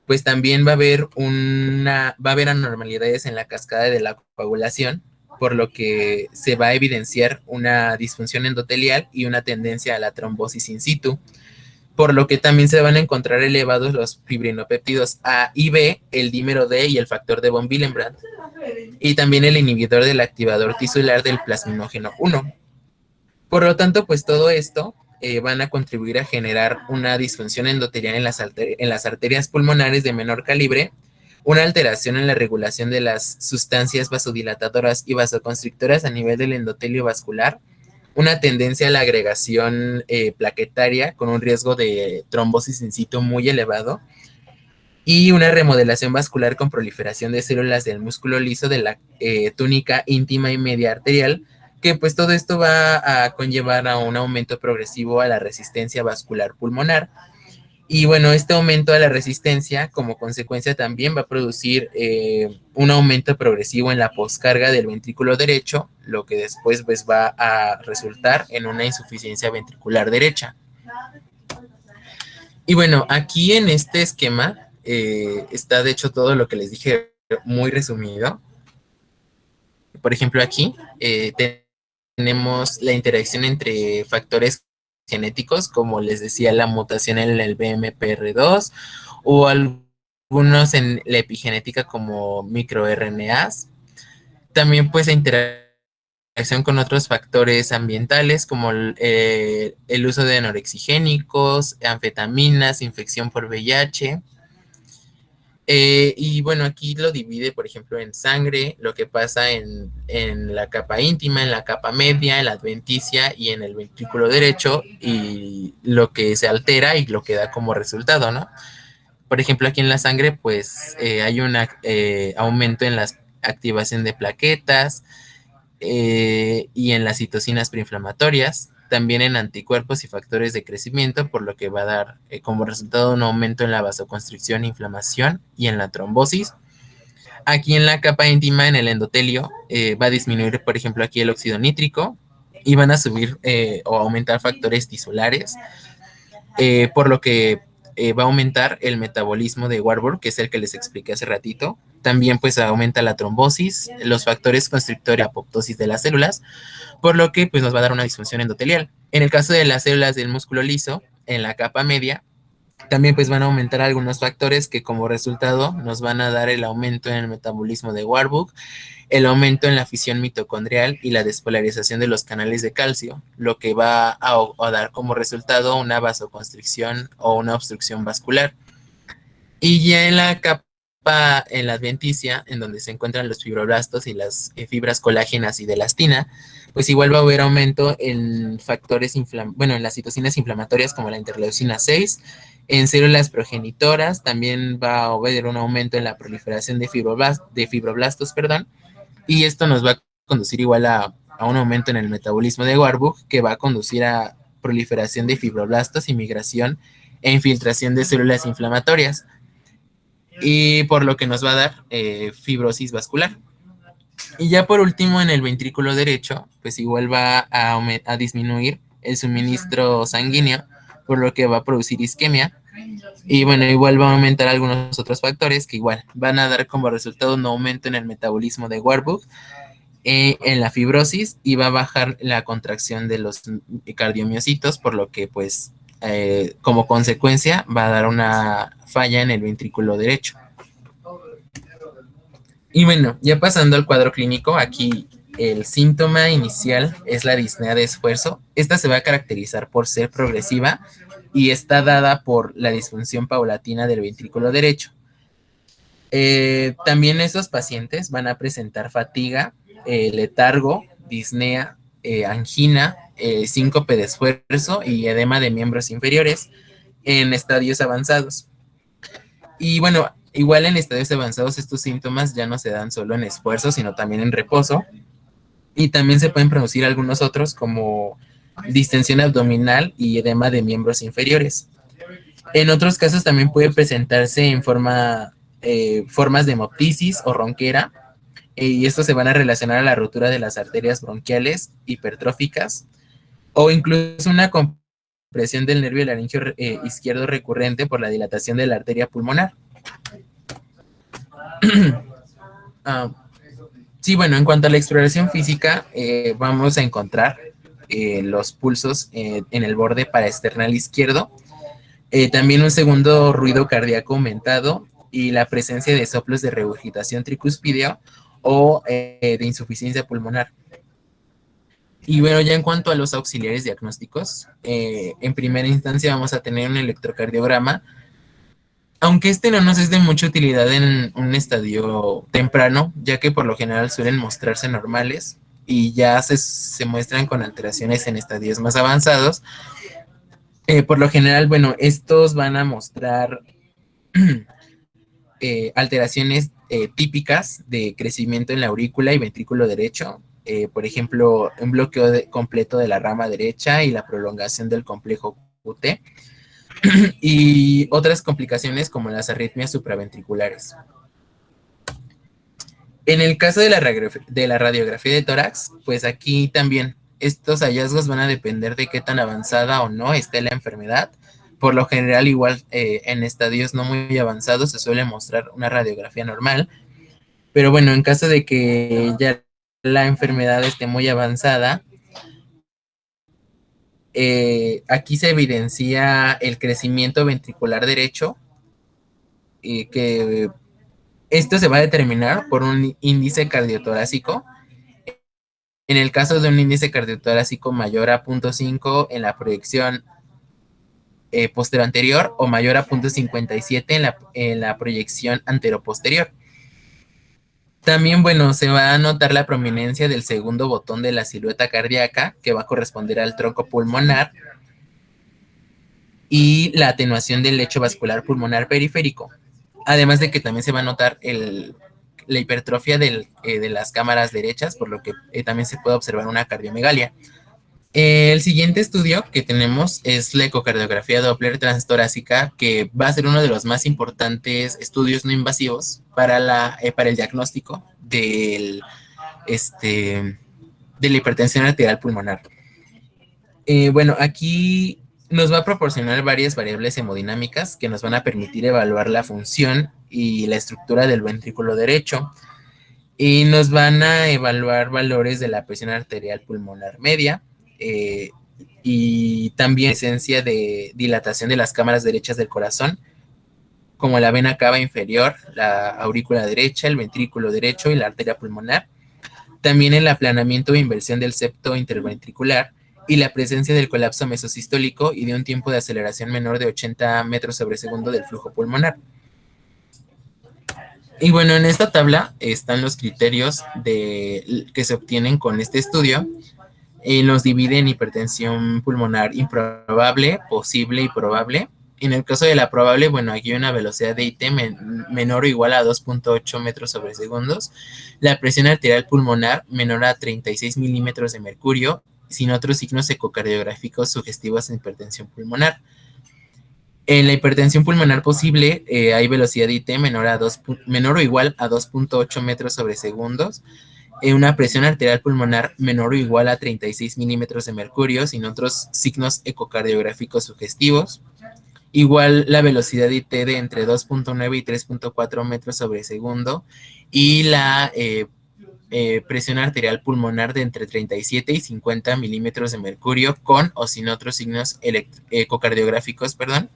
pues también va a haber anormalidades en la cascada de la coagulación, por lo que se va a evidenciar una disfunción endotelial y una tendencia a la trombosis in situ, por lo que también se van a encontrar elevados los fibrinopéptidos A y B, el dímero D y el factor de von Willebrand, y también el inhibidor del activador tisular del plasminógeno 1. Por lo tanto, pues todo esto van a contribuir a generar una disfunción endotelial en las arterias pulmonares de menor calibre, una alteración en la regulación de las sustancias vasodilatadoras y vasoconstrictoras a nivel del endotelio vascular, una tendencia a la agregación plaquetaria con un riesgo de trombosis in situ muy elevado, y una remodelación vascular con proliferación de células del músculo liso de la túnica íntima y media arterial, que pues todo esto va a conllevar a un aumento progresivo a la resistencia vascular pulmonar. Y bueno, este aumento a la resistencia como consecuencia también va a producir un aumento progresivo en la poscarga del ventrículo derecho, lo que después pues va a resultar en una insuficiencia ventricular derecha. Y bueno, aquí en este esquema está de hecho todo lo que les dije muy resumido. por ejemplo, aquí tenemos la interacción entre factores genéticos, como les decía, la mutación en el BMPR2 o algunos en la epigenética como microRNAs. También pues la interacción con otros factores ambientales como el uso de anorexigénicos, anfetaminas, infección por VIH. Y bueno, aquí lo divide, por ejemplo, en sangre, lo que pasa en la capa íntima, en la capa media, en la adventicia y en el ventrículo derecho, y lo que se altera y lo que da como resultado, ¿no? Por ejemplo, aquí en la sangre, pues hay un aumento en la activación de plaquetas y en las citocinas preinflamatorias, también en anticuerpos y factores de crecimiento, por lo que va a dar como resultado un aumento en la vasoconstricción, inflamación y en la trombosis. Aquí en la capa íntima, en el endotelio, va a disminuir, por ejemplo, aquí el óxido nítrico y van a subir o aumentar factores tisulares, por lo que va a aumentar el metabolismo de Warburg, que es el que les expliqué hace ratito. También pues aumenta la trombosis, los factores constrictores y apoptosis de las células, por lo que pues nos va a dar una disfunción endotelial. En el caso de las células del músculo liso, en la capa media, también pues van a aumentar algunos factores que como resultado nos van a dar el aumento en el metabolismo de Warburg, el aumento en la fisión mitocondrial y la despolarización de los canales de calcio, lo que va a dar como resultado una vasoconstricción o una obstrucción vascular. Y ya en la capa, en la adventicia, en donde se encuentran los fibroblastos y las fibras colágenas y de elastina, pues igual va a haber aumento en factores, en las citocinas inflamatorias como la interleucina 6, en células progenitoras también va a haber un aumento en la proliferación de fibroblastos, y esto nos va a conducir igual a un aumento en el metabolismo de Warburg, que va a conducir a proliferación de fibroblastos y migración e infiltración de células inflamatorias, y por lo que nos va a dar fibrosis vascular. Y ya por último, en el ventrículo derecho, pues igual va a disminuir el suministro sanguíneo, por lo que va a producir isquemia. Y bueno, igual va a aumentar algunos otros factores que igual van a dar como resultado un aumento en el metabolismo de Warburg, en la fibrosis, y va a bajar la contracción de los cardiomiocitos, por lo que pues como consecuencia va a dar una falla en el ventrículo derecho. Y bueno, ya pasando al cuadro clínico, aquí el síntoma inicial es la disnea de esfuerzo. Esta se va a caracterizar por ser progresiva y está dada por la disfunción paulatina del ventrículo derecho. También esos pacientes van a presentar fatiga, letargo, disnea, angina, síncope de esfuerzo y edema de miembros inferiores en estadios avanzados. Y bueno, igual en estadios avanzados estos síntomas ya no se dan solo en esfuerzo, sino también en reposo. Y también se pueden producir algunos otros como distensión abdominal y edema de miembros inferiores. En otros casos también puede presentarse en formas de hemoptisis o ronquera, y estos se van a relacionar a la rotura de las arterias bronquiales hipertróficas o incluso una compresión del nervio laríngeo izquierdo recurrente por la dilatación de la arteria pulmonar. Sí, bueno, en cuanto a la exploración física, vamos a encontrar los pulsos en el borde paraesternal izquierdo, también un segundo ruido cardíaco aumentado y la presencia de soplos de regurgitación tricuspideo o de insuficiencia pulmonar. Y bueno, ya en cuanto a los auxiliares diagnósticos, en primera instancia vamos a tener un electrocardiograma, aunque este no nos es de mucha utilidad en un estadio temprano, ya que por lo general suelen mostrarse normales y ya se muestran con alteraciones en estadios más avanzados. Por lo general, bueno, estos van a mostrar alteraciones típicas de crecimiento en la aurícula y ventrículo derecho, por ejemplo, un bloqueo completo de la rama derecha y la prolongación del complejo QT, y otras complicaciones como las arritmias supraventriculares. En el caso de la radiografía de tórax, pues aquí también estos hallazgos van a depender de qué tan avanzada o no esté la enfermedad. Por lo general, igual en estadios no muy avanzados se suele mostrar una radiografía normal, pero bueno, en caso de que ya la enfermedad esté muy avanzada, aquí se evidencia el crecimiento ventricular derecho, y que esto se va a determinar por un índice cardiotorácico. En el caso de un índice cardiotorácico mayor a 0.5 en la proyección posterior o mayor a 0.57 en la proyección anteroposterior. También, bueno, se va a notar la prominencia del segundo botón de la silueta cardíaca, que va a corresponder al tronco pulmonar, y la atenuación del lecho vascular pulmonar periférico. Además de que también se va a notar la hipertrofia de las cámaras derechas, por lo que también se puede observar una cardiomegalia. El siguiente estudio que tenemos es la ecocardiografía Doppler transtorácica, que va a ser uno de los más importantes estudios no invasivos para el diagnóstico de la hipertensión arterial pulmonar. Bueno, aquí nos va a proporcionar varias variables hemodinámicas que nos van a permitir evaluar la función y la estructura del ventrículo derecho, y nos van a evaluar valores de la presión arterial pulmonar media, y también esencia de dilatación de las cámaras derechas del corazón, como la vena cava inferior, la aurícula derecha, el ventrículo derecho y la arteria pulmonar. También el aplanamiento e inversión del septo interventricular y la presencia del colapso mesosistólico y de un tiempo de aceleración menor de 80 metros sobre segundo del flujo pulmonar. Y bueno, en esta tabla están los criterios que se obtienen con este estudio. Los divide en hipertensión pulmonar improbable, posible y probable. En el caso de la probable, bueno, aquí hay una velocidad de IT menor o igual a 2.8 metros sobre segundos, la presión arterial pulmonar menor a 36 milímetros de mercurio, sin otros signos ecocardiográficos sugestivos de hipertensión pulmonar. En la hipertensión pulmonar posible, hay velocidad de IT menor o igual a 2.8 metros sobre segundos, una presión arterial pulmonar menor o igual a 36 milímetros de mercurio, sin otros signos ecocardiográficos sugestivos. Igual la velocidad IT de entre 2.9 y 3.4 metros sobre segundo, y la presión arterial pulmonar de entre 37 y 50 milímetros de mercurio, con o sin otros signos ecocardiográficos, perdón.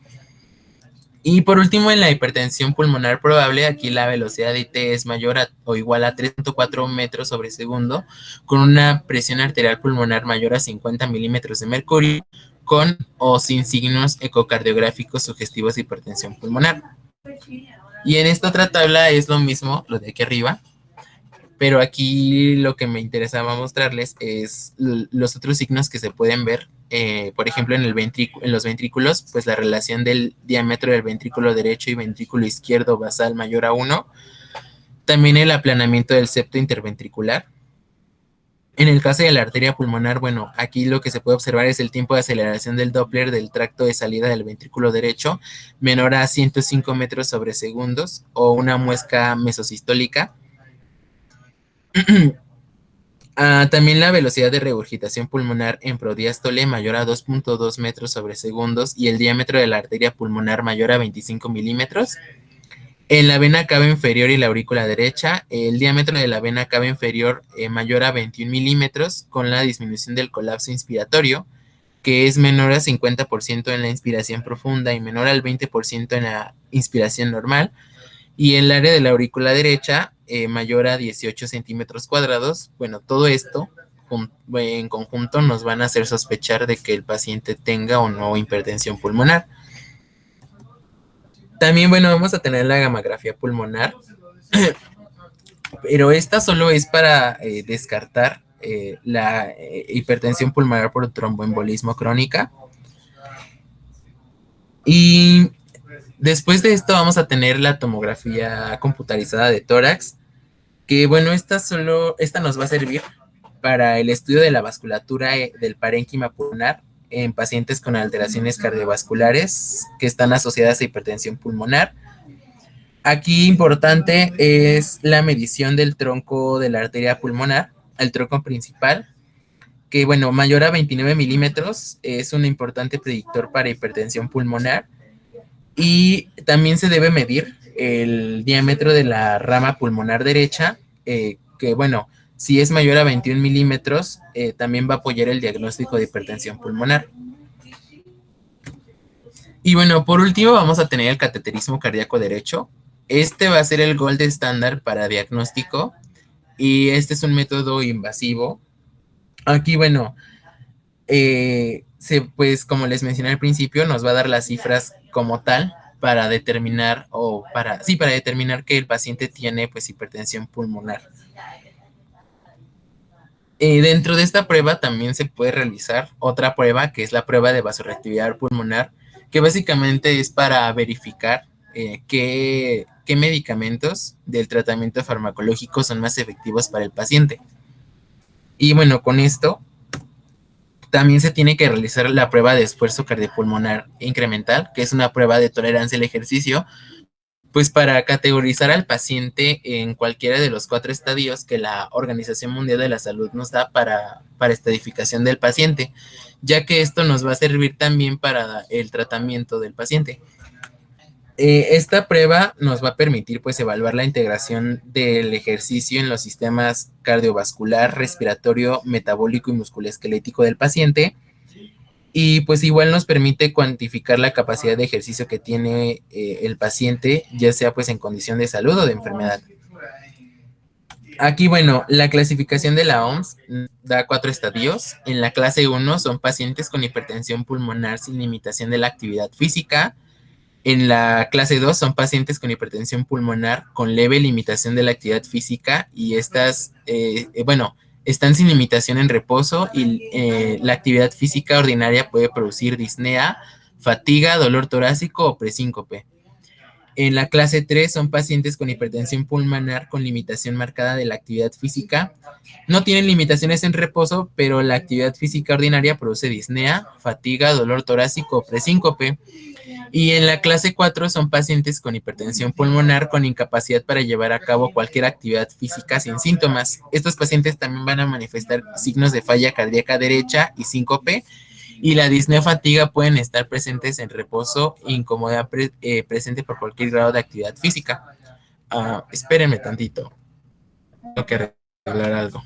Y por último, en la hipertensión pulmonar probable, aquí la velocidad de IT es mayor o igual a 3.4 metros sobre segundo, con una presión arterial pulmonar mayor a 50 milímetros de mercurio, con o sin signos ecocardiográficos sugestivos de hipertensión pulmonar. Y en esta otra tabla es lo mismo, lo de aquí arriba, pero aquí lo que me interesaba mostrarles es los otros signos que se pueden ver. Por ejemplo, en los ventrículos, pues la relación del diámetro del ventrículo derecho y ventrículo izquierdo basal mayor a 1. También el aplanamiento del septo interventricular. En el caso de la arteria pulmonar, bueno, aquí lo que se puede observar es el tiempo de aceleración del Doppler del tracto de salida del ventrículo derecho menor a 105 metros sobre segundos, o una muesca mesosistólica. También la velocidad de regurgitación pulmonar en prodiástole mayor a 2.2 metros sobre segundos, y el diámetro de la arteria pulmonar mayor a 25 milímetros. En la vena cava inferior y la aurícula derecha, el diámetro de la vena cava inferior mayor a 21 milímetros, con la disminución del colapso inspiratorio, que es menor a 50% en la inspiración profunda y menor al 20% en la inspiración normal. Y en el área de la aurícula derecha, mayor a 18 centímetros cuadrados. Bueno, todo esto en conjunto nos van a hacer sospechar de que el paciente tenga o no hipertensión pulmonar. También, bueno, vamos a tener la gamografía pulmonar, pero esta solo es para descartar la hipertensión pulmonar por tromboembolismo crónica. Y después de esto vamos a tener la tomografía computarizada de tórax, que bueno, esta nos va a servir para el estudio de la vasculatura del parénquima pulmonar en pacientes con alteraciones cardiovasculares que están asociadas a hipertensión pulmonar. Aquí importante es la medición del tronco de la arteria pulmonar, el tronco principal, que bueno, mayor a 29 milímetros es un importante predictor para hipertensión pulmonar. Y también se debe medir el diámetro de la rama pulmonar derecha, que bueno, Si es mayor a 21 milímetros, también va a apoyar el diagnóstico de hipertensión pulmonar. Y bueno, por último vamos a tener el cateterismo cardíaco derecho. Este va a ser el gold estándar para diagnóstico y este es un método invasivo. Aquí, bueno, pues como les mencioné al principio, nos va a dar las cifras como tal para determinar para determinar que el paciente tiene pues hipertensión pulmonar. Dentro de esta prueba también se puede realizar otra prueba que es la prueba de vasorreactividad pulmonar, que básicamente es para verificar qué medicamentos del tratamiento farmacológico son más efectivos para el paciente. Y bueno, con esto también se tiene que realizar la prueba de esfuerzo cardiopulmonar incremental, que es una prueba de tolerancia al ejercicio, pues para categorizar al paciente en cualquiera de los 4 estadios que la Organización Mundial de la Salud nos da para estadificación del paciente, ya que esto nos va a servir también para el tratamiento del paciente. Esta prueba nos va a permitir pues evaluar la integración del ejercicio en los sistemas cardiovascular, respiratorio, metabólico y musculoesquelético del paciente. Y pues igual nos permite cuantificar la capacidad de ejercicio que tiene el paciente, ya sea pues en condición de salud o de enfermedad. Aquí, bueno, la clasificación de la OMS da 4 estadios. En la clase 1 son pacientes con hipertensión pulmonar sin limitación de la actividad física. En la clase 2 son pacientes con hipertensión pulmonar con leve limitación de la actividad física y estas, están sin limitación en reposo y la actividad física ordinaria puede producir disnea, fatiga, dolor torácico o presíncope. En la clase 3 son pacientes con hipertensión pulmonar con limitación marcada de la actividad física. No tienen limitaciones en reposo, pero la actividad física ordinaria produce disnea, fatiga, dolor torácico o presíncope. Y en la clase 4 son pacientes con hipertensión pulmonar con incapacidad para llevar a cabo cualquier actividad física sin síntomas. Estos pacientes también van a manifestar signos de falla cardíaca derecha y síncope, y la disnea fatiga pueden estar presentes en reposo e incomodidad presente por cualquier grado de actividad física. Espérenme tantito. Tengo que arreglar algo.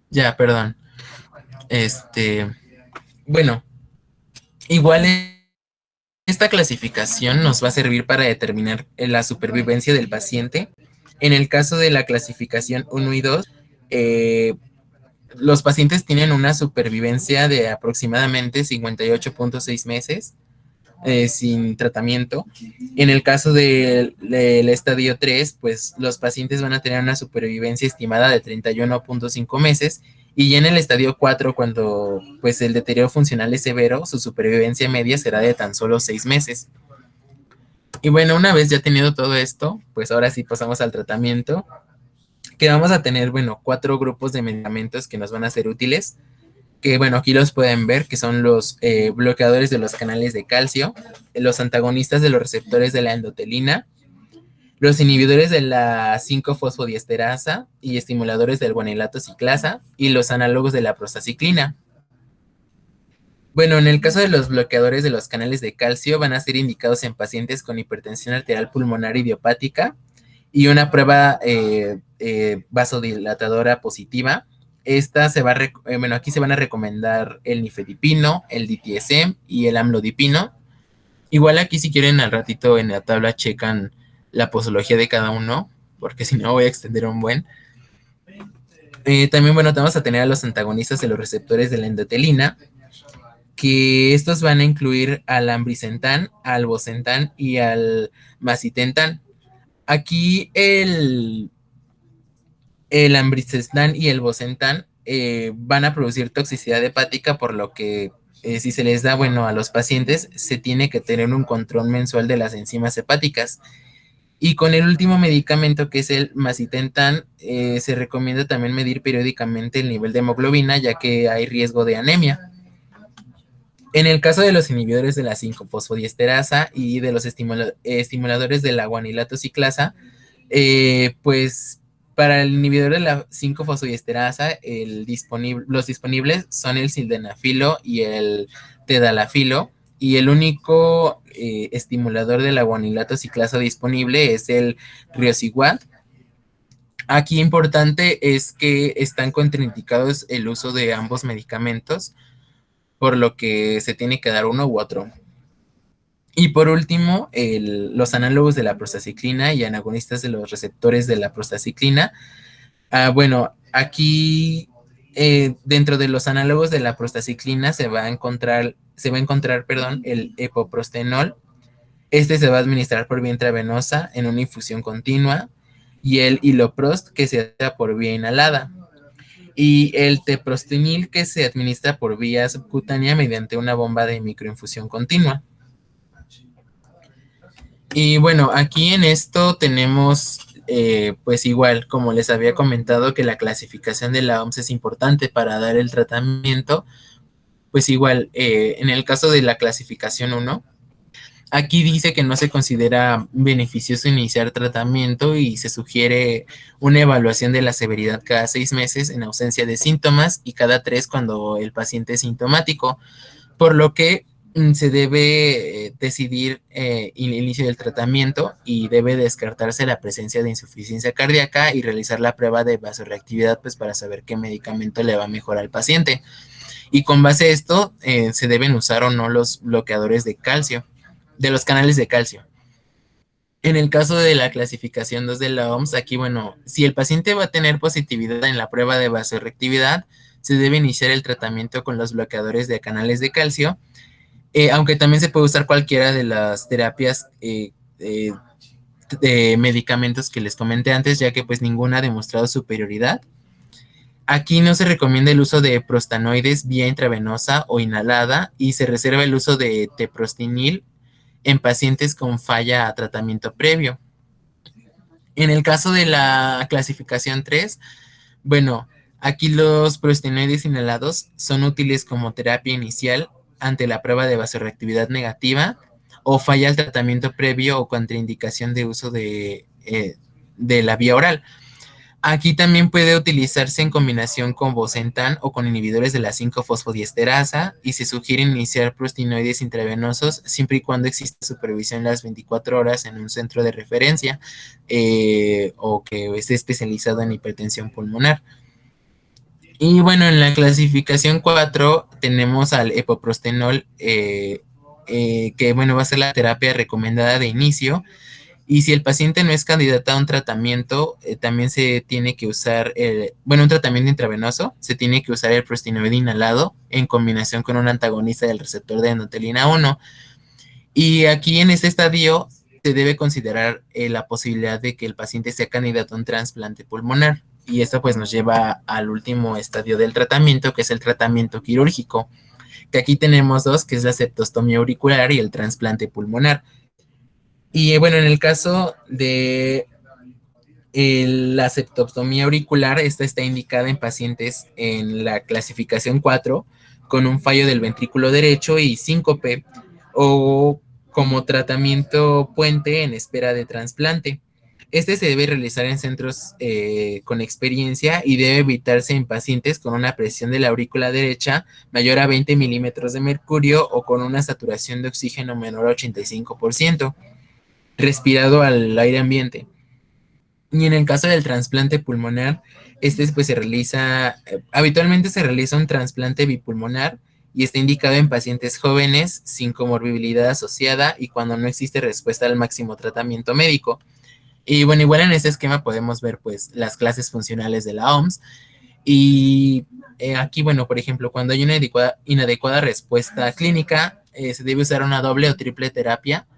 Ya, perdón. Bueno, igual esta clasificación nos va a servir para determinar la supervivencia del paciente. En el caso de la clasificación 1 y 2, los pacientes tienen una supervivencia de aproximadamente 58.6 meses sin tratamiento. En el caso del estadio 3, pues los pacientes van a tener una supervivencia estimada de 31.5 meses. Y ya en el estadio 4, cuando pues el deterioro funcional es severo, su supervivencia media será de tan solo 6 meses. Y bueno, una vez ya tenido todo esto, pues ahora sí pasamos al tratamiento, que vamos a tener, 4 grupos de medicamentos que nos van a ser útiles, que bueno, aquí los pueden ver, que son los bloqueadores de los canales de calcio, los antagonistas de los receptores de la endotelina, los inhibidores de la 5-fosfodiesterasa y estimuladores del guanilato ciclasa y los análogos de la prostaciclina. Bueno, en el caso de los bloqueadores de los canales de calcio van a ser indicados en pacientes con hipertensión arterial pulmonar idiopática y una prueba vasodilatadora positiva. Aquí se van a recomendar el nifedipino, el DTSM y el amlodipino. Igual aquí si quieren al ratito en la tabla checan la posología de cada uno, porque si no voy a extender un buen. También, vamos a tener a los antagonistas de los receptores de la endotelina, que estos van a incluir al ambrisentan, al bosentan y al macitentan. Aquí el ambrisentan y el bosentan van a producir toxicidad hepática, por lo que si se les da, a los pacientes se tiene que tener un control mensual de las enzimas hepáticas. Y con el último medicamento, que es el macitentan, se recomienda también medir periódicamente el nivel de hemoglobina, ya que hay riesgo de anemia. En el caso de los inhibidores de la 5-fosfodiesterasa y de los estimuladores de la guanilato ciclasa, pues Para el inhibidor de la 5-fosfodiesterasa, los disponibles son el sildenafilo y el tadalafilo, y el único estimulador de la guanilato ciclasa disponible es el riociguat. Aquí importante es que están contraindicados el uso de ambos medicamentos, por lo que se tiene que dar uno u otro. Y por último, los análogos de la prostaciclina y anagonistas de los receptores de la prostaciclina. Bueno, aquí dentro de los análogos de la prostaciclina se va a encontrar, el epoprostenol. Este se va a administrar por vía intravenosa en una infusión continua, y el iloprost, que se da por vía inhalada, y el teprostenil, que se administra por vía subcutánea mediante una bomba de microinfusión continua. Y bueno, aquí en esto tenemos, pues igual, como les había comentado, que la clasificación de la OMS es importante para dar el tratamiento. Pues igual, en el caso de la clasificación 1, aquí dice que no se considera beneficioso iniciar tratamiento y se sugiere una evaluación de la severidad cada 6 meses en ausencia de síntomas y cada 3 cuando el paciente es sintomático, por lo que se debe decidir el inicio del tratamiento y debe descartarse la presencia de insuficiencia cardíaca y realizar la prueba de vasorreactividad, pues para saber qué medicamento le va mejor al paciente. Y con base a esto se deben usar o no los bloqueadores de calcio, de los canales de calcio. En el caso de la clasificación 2 de la OMS, aquí, bueno, si el paciente va a tener positividad en la prueba de vasorreactividad, se debe iniciar el tratamiento con los bloqueadores de canales de calcio, aunque también se puede usar cualquiera de las terapias de medicamentos que les comenté antes, ya que pues ninguna ha demostrado superioridad. Aquí no se recomienda el uso de prostanoides vía intravenosa o inhalada, y se reserva el uso de teprostenil en pacientes con falla a tratamiento previo. En el caso de la clasificación 3, bueno, aquí los prostanoides inhalados son útiles como terapia inicial ante la prueba de vasorreactividad negativa o falla al tratamiento previo o contraindicación de uso de la vía oral. Aquí también puede utilizarse en combinación con Bosentan o con inhibidores de la 5-fosfodiesterasa, y se sugiere iniciar prostinoides intravenosos siempre y cuando exista supervisión las 24 horas en un centro de referencia o que esté especializado en hipertensión pulmonar. Y bueno, en la clasificación 4 tenemos al epoprostenol, que bueno, va a ser la terapia recomendada de inicio. Y si el paciente no es candidato a un tratamiento, también se tiene que usar, un tratamiento intravenoso, se tiene que usar el prostinoide inhalado en combinación con un antagonista del receptor de endotelina 1. Y aquí en este estadio se debe considerar la posibilidad de que el paciente sea candidato a un trasplante pulmonar. Y esto pues nos lleva al último estadio del tratamiento, que es el tratamiento quirúrgico, que aquí tenemos dos, que es la septostomía auricular y el trasplante pulmonar. Y bueno, en el caso de la septostomía auricular, esta está indicada en pacientes en la clasificación 4 con un fallo del ventrículo derecho y síncope, o como tratamiento puente en espera de trasplante. Este se debe realizar en centros con experiencia y debe evitarse en pacientes con una presión de la aurícula derecha mayor a 20 milímetros de mercurio o con una saturación de oxígeno menor a 85%. Respirado al aire ambiente. Y en el caso del trasplante pulmonar, pues habitualmente se realiza un trasplante bipulmonar y está indicado en pacientes jóvenes sin comorbilidad asociada y cuando no existe respuesta al máximo tratamiento médico. Y bueno, igual en este esquema podemos ver pues las clases funcionales de la OMS. Y aquí, bueno, por ejemplo, cuando hay una inadecuada respuesta clínica, se debe usar una doble o triple terapia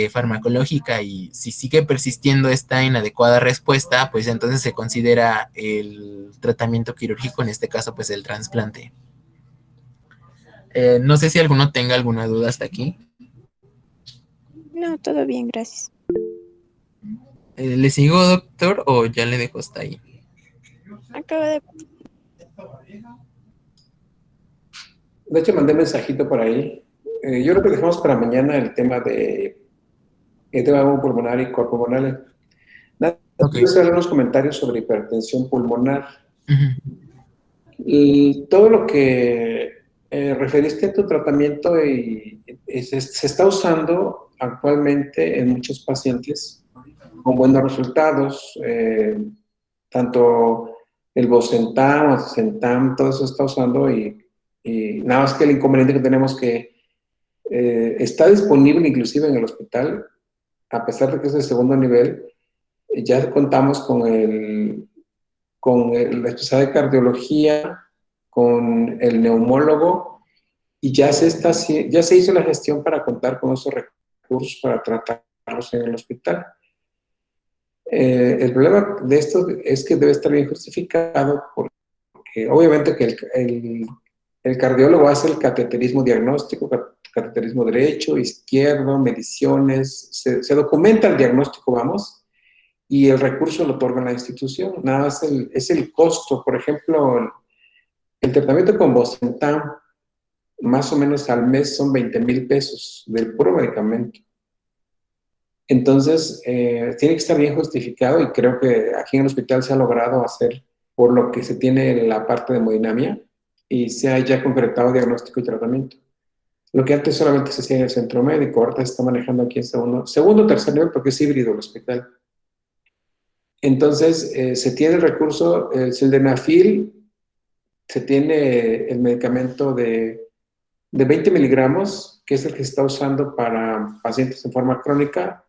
farmacológica, y si sigue persistiendo esta inadecuada respuesta, pues entonces se considera el tratamiento quirúrgico, en este caso pues el trasplante. No sé si alguno tenga alguna duda hasta aquí. No, todo bien, gracias. ¿Le sigo, doctor, o ya le dejo hasta ahí? Acabo de... De hecho, mandé mensajito por ahí. Yo creo que dejamos para mañana el tema de edema pulmonar y coapulmonar. Nada Ok. Quiero hacer unos comentarios sobre hipertensión pulmonar. Ujú. Y todo lo que referiste a tu tratamiento se está usando actualmente en muchos pacientes con buenos resultados. Tanto el Bosentan, Azucentan, todo eso está usando y nada más que el inconveniente que tenemos que está disponible inclusive en el hospital, a pesar de que es de segundo nivel, ya contamos la especialidad de cardiología, con el neumólogo, y ya se hizo la gestión para contar con esos recursos para tratarlos en el hospital. El problema de esto es que debe estar bien justificado porque obviamente que el cardiólogo hace el cateterismo diagnóstico, cateterismo derecho, izquierdo, mediciones, se documenta el diagnóstico, vamos, y el recurso lo otorga la institución. Nada más es el costo. Por ejemplo, el tratamiento con Bosentan, más o menos al mes son 20,000 pesos del puro medicamento. Entonces, tiene que estar bien justificado y creo que aquí en el hospital se ha logrado hacer por lo que se tiene la parte de hemodinamia y se ha ya concretado diagnóstico y tratamiento. Lo que antes solamente se hacía en el centro médico, ahorita se está manejando aquí en segundo o tercer nivel porque es híbrido el hospital. Entonces, se tiene el recurso, el sildenafil, se tiene el medicamento de 20 miligramos, que es el que se está usando para pacientes en forma crónica.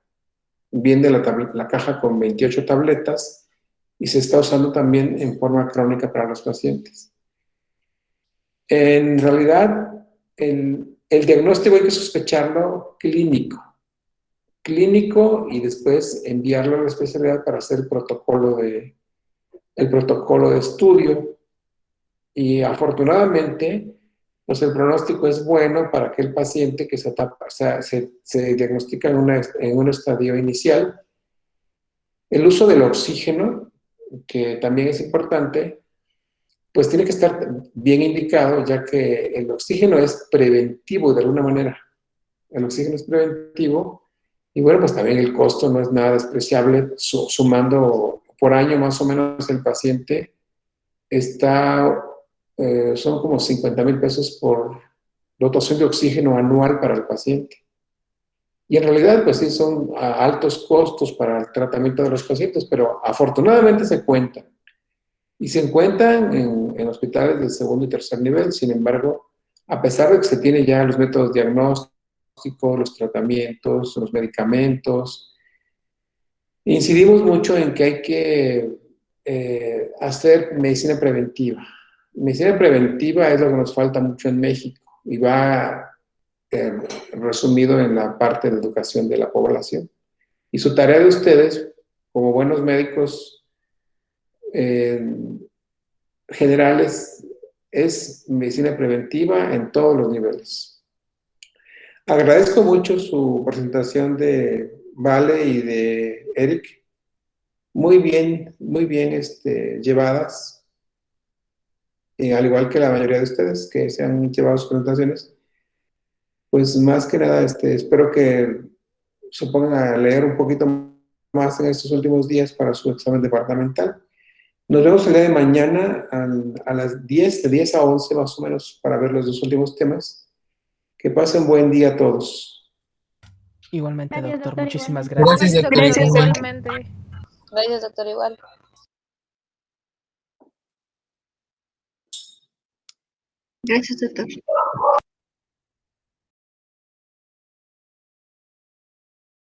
Viene la caja con 28 tabletas y se está usando también en forma crónica para los pacientes. En realidad, el diagnóstico hay que sospecharlo clínico y después enviarlo a la especialidad para hacer el protocolo de estudio. Y afortunadamente, pues el pronóstico es bueno para aquel paciente que se diagnostica en un estadio inicial. El uso del oxígeno, que también es importante, pues tiene que estar bien indicado, ya que el oxígeno es preventivo de alguna manera. El oxígeno es preventivo y bueno, pues también el costo no es nada despreciable, sumando por año más o menos el paciente son como 50,000 pesos por dotación de oxígeno anual para el paciente. Y en realidad, pues sí, son altos costos para el tratamiento de los pacientes, pero afortunadamente se cuentan. Y se encuentran en hospitales de segundo y tercer nivel. Sin embargo, a pesar de que se tienen ya los métodos diagnósticos, los tratamientos, los medicamentos, incidimos mucho en que hay que hacer medicina preventiva. Medicina preventiva es lo que nos falta mucho en México y va resumido en la parte de educación de la población. Y su tarea de ustedes, como buenos médicos generales, es medicina preventiva en todos los niveles. Agradezco mucho su presentación de Vale y de Eric. Muy bien llevadas, al igual que la mayoría de ustedes que se han llevado sus presentaciones. Pues más que nada, espero que se pongan a leer un poquito más en estos últimos días para su examen departamental. Nos vemos el día de mañana a las 10, de 10 a 11 más o menos, para ver los dos últimos temas. Que pasen buen día a todos. Igualmente, Gracias, doctor. doctor, Muchísimas igualmente. gracias. Gracias, doctor. Gracias, Igual. igualmente. Gracias, doctor, igual. Gracias, doctor.